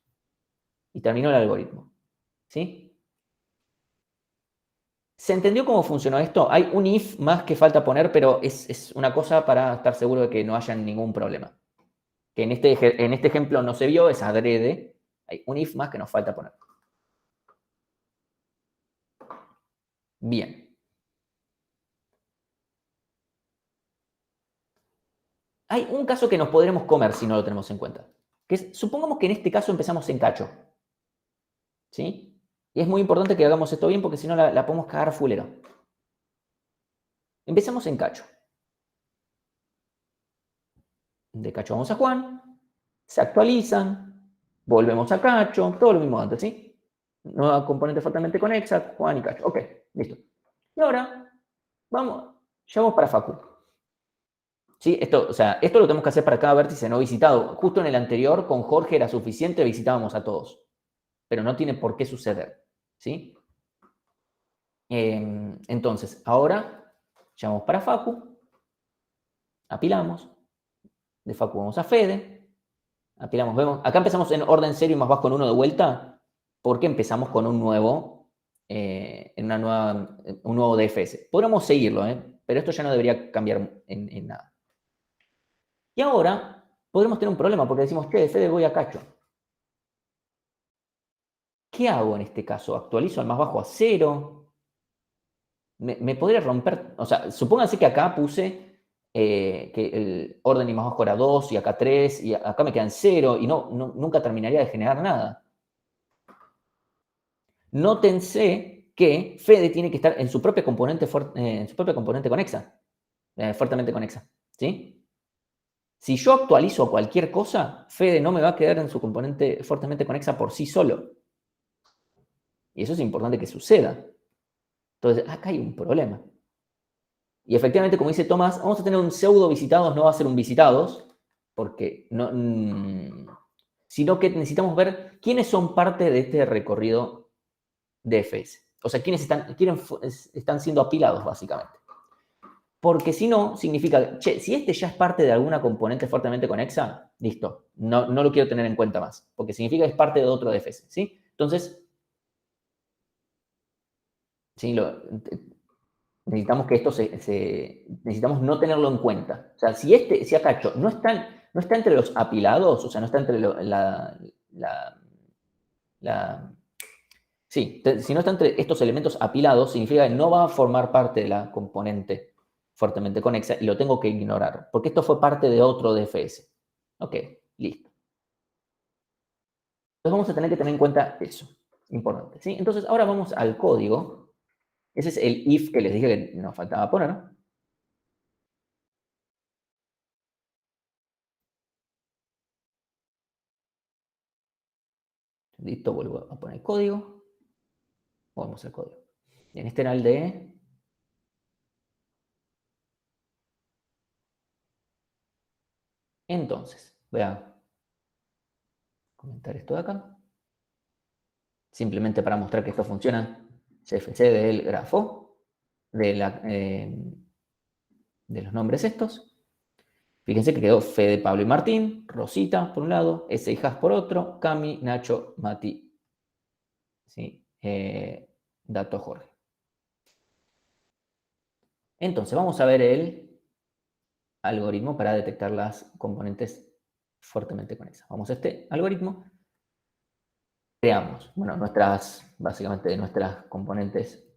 Y terminó el algoritmo. ¿Sí? ¿Se entendió cómo funcionó esto? Hay un if más que falta poner, pero es una cosa para estar seguro de que no haya ningún problema. Que en este ejemplo no se vio, es adrede. Hay un if más que nos falta poner. Bien. Hay un caso que nos podremos comer si no lo tenemos en cuenta. Que es, supongamos que en este caso empezamos en cacho. ¿Sí? Y es muy importante que hagamos esto bien porque si no la podemos cagar fulero. Empezamos en cacho. De cacho vamos a Juan, se actualizan, volvemos a cacho, todo lo mismo antes, ¿sí? Nueva componente fuertemente conexa, Juan y cacho. Ok, listo. Y ahora, llevamos para Facu. ¿Sí? Esto lo tenemos que hacer para cada vértice no visitado. Justo en el anterior, con Jorge era suficiente, visitábamos a todos. pero no tiene por qué suceder, ¿sí? Entonces, ahora llamamos para Facu, apilamos, de Facu vamos a Fede, apilamos, vemos, acá empezamos en orden serio y más bajo en 1 de vuelta, porque empezamos con un nuevo, un nuevo DFS. Podríamos seguirlo, pero esto ya no debería cambiar en nada. Y ahora podremos tener un problema, porque decimos, che, de Fede voy a Cacho. ¿Qué hago en este caso? ¿Actualizo al más bajo a 0? Me podría romper, o sea, supónganse que acá puse que el orden y más bajo era 2 y acá 3 y acá me quedan 0 y nunca terminaría de generar nada. Nótense que Fede tiene que estar en su propia componente, conexa, fuertemente conexa, ¿sí? Si yo actualizo cualquier cosa, Fede no me va a quedar en su componente fuertemente conexa por sí solo. Y eso es importante que suceda. Entonces, acá hay un problema. Y efectivamente, como dice Tomás, vamos a tener un pseudo visitados, no va a ser un visitados, porque no, sino que necesitamos ver quiénes son parte de este recorrido DFS. O sea, quiénes están siendo apilados, básicamente. Porque si no, significa, che, si este ya es parte de alguna componente fuertemente conexa, listo, no lo quiero tener en cuenta más, porque significa que es parte de otro DFS, ¿sí? Entonces, ¿sí? Necesitamos que esto necesitamos no tenerlo en cuenta. O sea, si Acacho no está entre los apilados, o sea, no está entre si no está entre estos elementos apilados, significa que no va a formar parte de la componente fuertemente conexa y lo tengo que ignorar, porque esto fue parte de otro DFS. Ok, listo. Entonces vamos a tener que tener en cuenta eso. Importante, ¿sí? Entonces ahora vamos al código. Ese es el if que les dije que nos faltaba poner. Listo, vuelvo a poner el código. Vamos al código. En este era el de... Entonces, voy a comentar esto de acá. Simplemente para mostrar que esto funciona. CFC del grafo. De los nombres estos. Fíjense que quedó Fede, Pablo y Martín. Rosita por un lado. S y Has por otro. Cami, Nacho, Mati. ¿Sí? Dato Jorge. Entonces, vamos a ver el algoritmo para detectar las componentes fuertemente conexas. Vamos a este algoritmo. Creamos, bueno, básicamente nuestras componentes,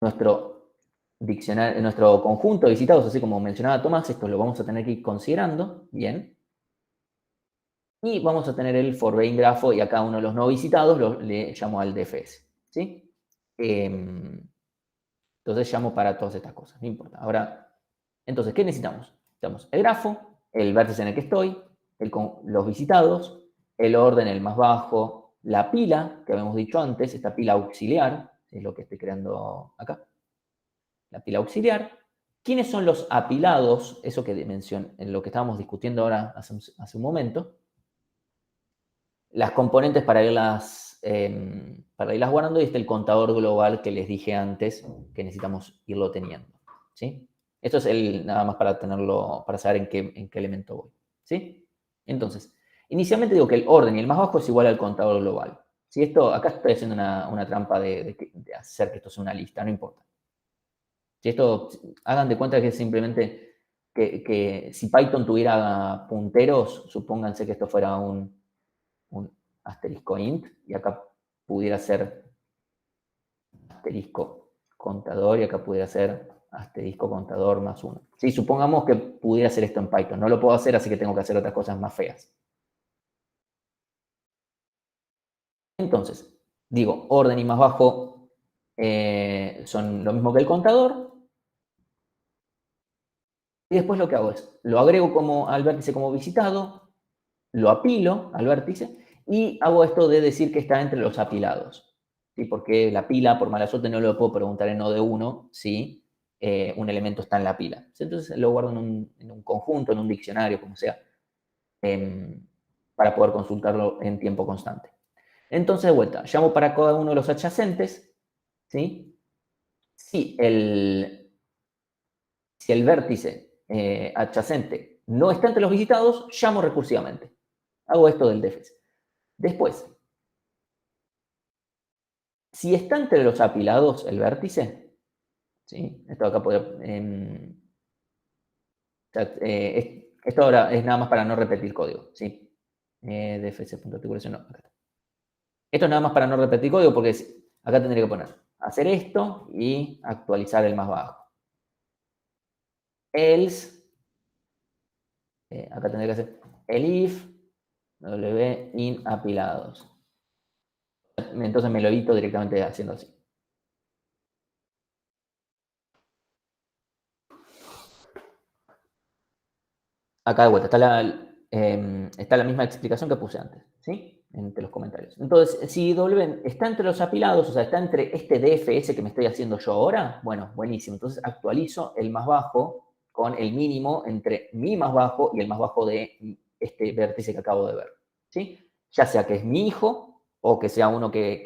nuestro diccionario, nuestro conjunto de visitados, así como mencionaba Tomás, esto lo vamos a tener que ir considerando, bien. Y vamos a tener el for-being grafo y a cada uno de los no visitados le llamo al DFS, ¿sí? Entonces llamo para todas estas cosas, no importa. Ahora, entonces, ¿qué necesitamos? Necesitamos el grafo, el vértice en el que estoy, los visitados, el orden, el más bajo, la pila, que habíamos dicho antes, esta pila auxiliar, es lo que estoy creando acá, la pila auxiliar. ¿Quiénes son los apilados? Eso que mencioné, en lo que estábamos discutiendo ahora hace un momento. Las componentes para irlas guardando y está el contador global que les dije antes que necesitamos irlo teniendo, ¿sí? Esto es nada más para tenerlo, para saber en qué elemento voy, ¿sí? Entonces, inicialmente digo que el orden y el más bajo es igual al contador global. ¿Sí? Acá estoy haciendo una trampa de hacer que esto sea una lista, no importa. Si esto, hagan de cuenta que es simplemente que si Python tuviera punteros, supónganse que esto fuera un asterisco int y acá pudiera ser asterisco contador y acá pudiera ser asterisco contador más 1. ¿Sí? Supongamos que pudiera hacer esto en Python. No lo puedo hacer, así que tengo que hacer otras cosas más feas. Entonces, digo, orden y más bajo son lo mismo que el contador. Y después lo que hago es, lo agrego al vértice como visitado, lo apilo al vértice y hago esto de decir que está entre los apilados. ¿Sí? Porque la pila, por mala suerte, no lo puedo preguntar en O de 1 si un elemento está en la pila. Entonces lo guardo en un conjunto, en un diccionario, como sea, para poder consultarlo en tiempo constante. Entonces, de vuelta, llamo para cada uno de los adyacentes, ¿sí? Si el vértice adyacente no está entre los visitados, llamo recursivamente. Hago esto del DFS. Después, si está entre los apilados el vértice, ¿sí? Esto acá puede... esto ahora es nada más para no repetir código, ¿sí? DFS.articulación, no, acá está. Esto es nada más para no repetir código porque acá tendría que poner hacer esto y actualizar el más bajo. Else, acá tendría que hacer el if w in apilados. Entonces me lo evito directamente haciendo así. Acá de vuelta está la misma explicación que puse antes, ¿sí? Entre los comentarios. Entonces, si W está entre los apilados, o sea, está entre este DFS que me estoy haciendo yo ahora, bueno, buenísimo. Entonces actualizo el más bajo con el mínimo entre mi más bajo y el más bajo de este vértice que acabo de ver, ¿sí? Ya sea que es mi hijo o que sea uno que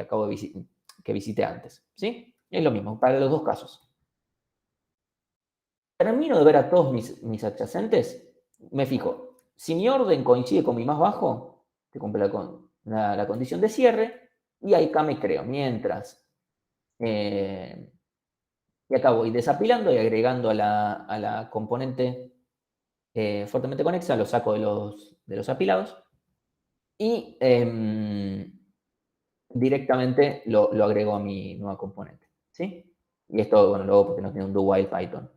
acabo de que visité antes, ¿sí? Es lo mismo para los dos casos. Termino de ver a todos mis adyacentes, me fijo, si mi orden coincide con mi más bajo, te cumple la condición de cierre, y ahí acá me creo. Mientras, y acá voy desapilando y agregando a la componente fuertemente conexa, lo saco de los apilados, y directamente lo agrego a mi nueva componente, ¿sí? Y esto, bueno, lo hago porque no tiene un do while Python.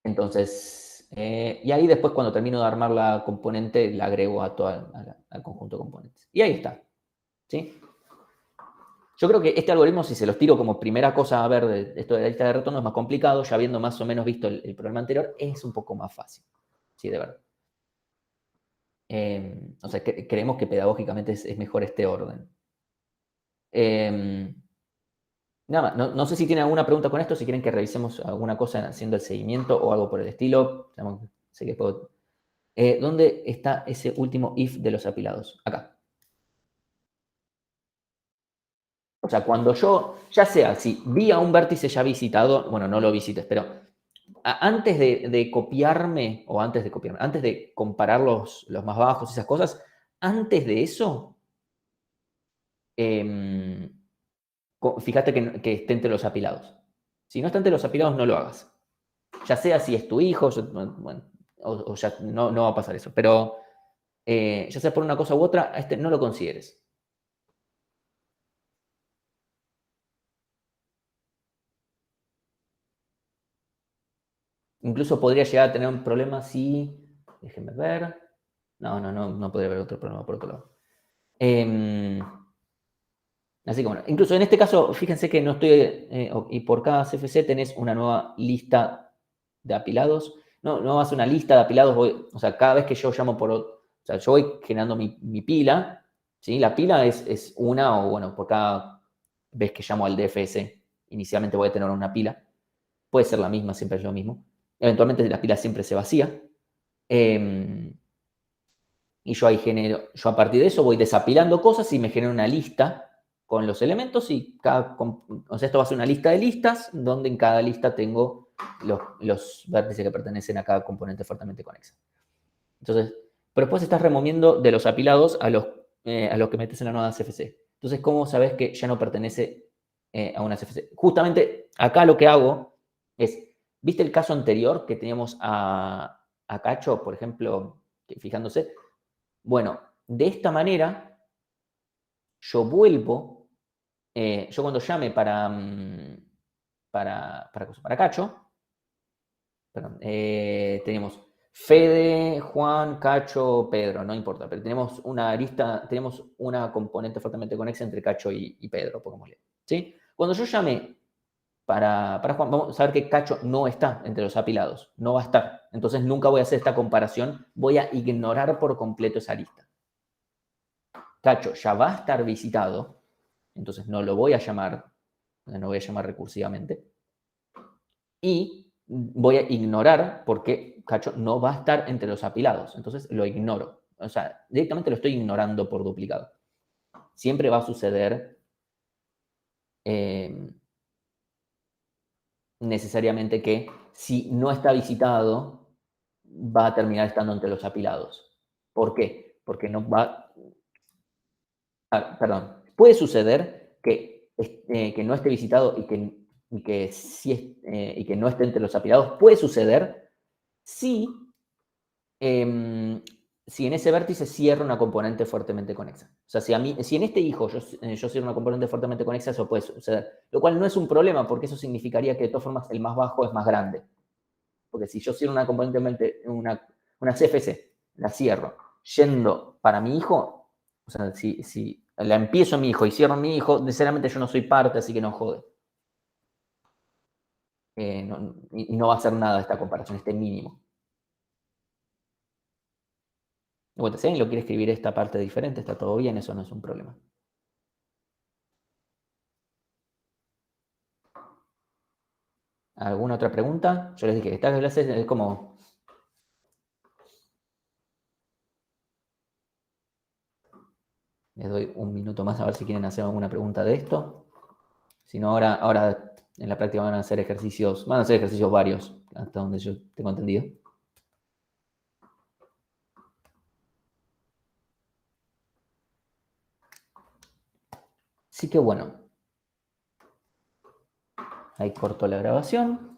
Entonces, y ahí después cuando termino de armar la componente, la agrego a al conjunto de componentes. Y ahí está, ¿sí? Yo creo que este algoritmo, si se los tiro como primera cosa a ver de esto de la lista de retorno, es más complicado. Ya habiendo más o menos visto el problema anterior, es un poco más fácil, sí, de verdad. O sea, creemos que pedagógicamente es mejor este orden. Nada más, no sé si tienen alguna pregunta con esto, si quieren que revisemos alguna cosa haciendo el seguimiento o algo por el estilo. Sé que puedo... ¿Dónde está ese último if de los apilados? Acá. O sea, cuando yo, ya sea, si vi a un vértice ya visitado, bueno, no lo visites, pero antes de copiarme, o antes de comparar los más bajos, esas cosas, antes de eso, fíjate que esté entre los apilados. Si no está entre los apilados, no lo hagas. Ya sea si es tu hijo, bueno, o ya no va a pasar eso, pero ya sea por una cosa u otra, no lo consideres. Incluso podría llegar a tener un problema si, déjenme ver, no podría haber otro problema por otro lado. Así que bueno, incluso en este caso, fíjense que no estoy, y por cada CFC tenés una nueva lista de apilados. No vas a una lista de apilados, o sea, cada vez que yo llamo o sea, yo voy generando mi pila, ¿sí? La pila es una, o bueno, por cada vez que llamo al DFS, inicialmente voy a tener una pila. Puede ser la misma, siempre es lo mismo. Eventualmente la pila siempre se vacía. Y yo a partir de eso voy desapilando cosas y me genero una lista con los elementos y o sea, esto va a ser una lista de listas donde en cada lista tengo los vértices que pertenecen a cada componente fuertemente conexa. Entonces, pero después estás removiendo de los apilados a los que metes en la nueva CFC. Entonces, ¿cómo sabes que ya no pertenece a una CFC? Justamente acá lo que hago es, ¿viste el caso anterior que teníamos a Cacho, por ejemplo, fijándose? Bueno, de esta manera, yo vuelvo, yo cuando llame para Cacho, perdón, tenemos Fede, Juan, Cacho, Pedro, no importa, pero tenemos una lista, tenemos una componente fuertemente conexa entre Cacho y Pedro, pongámosle, ¿sí? Cuando yo llame para Juan, vamos a ver que Cacho no está entre los apilados, no va a estar. Entonces nunca voy a hacer esta comparación, voy a ignorar por completo esa lista. Cacho ya va a estar visitado, entonces no lo voy a llamar, no voy a llamar recursivamente, y voy a ignorar porque Cacho no va a estar entre los apilados, entonces lo ignoro. o sea, directamente lo estoy ignorando por duplicado. Siempre va a suceder necesariamente que si no está visitado, va a terminar estando entre los apilados. ¿Por qué? Porque no va... perdón. Puede suceder que no esté visitado y que no esté entre los apilados. Puede suceder si, si en ese vértice cierra una componente fuertemente conexa. O sea, si en este hijo yo cierro una componente fuertemente conexa, eso puede suceder. Lo cual no es un problema, porque eso significaría que de todas formas el más bajo es más grande. Porque si yo cierro una componente, una CFC, la cierro, yendo para mi hijo, o sea, si la empiezo a mi hijo y cierro a mi hijo, necesariamente yo no soy parte, así que no jode. Y no va a hacer nada esta comparación, este mínimo. Bueno, si alguien lo quiere escribir esta parte diferente, está todo bien, eso no es un problema. ¿Alguna otra pregunta? Yo les dije que esta clase es como... Les doy un minuto más a ver si quieren hacer alguna pregunta de esto. Si no, ahora en la práctica van a hacer ejercicios varios, hasta donde yo tengo entendido. Así que bueno, ahí corto la grabación.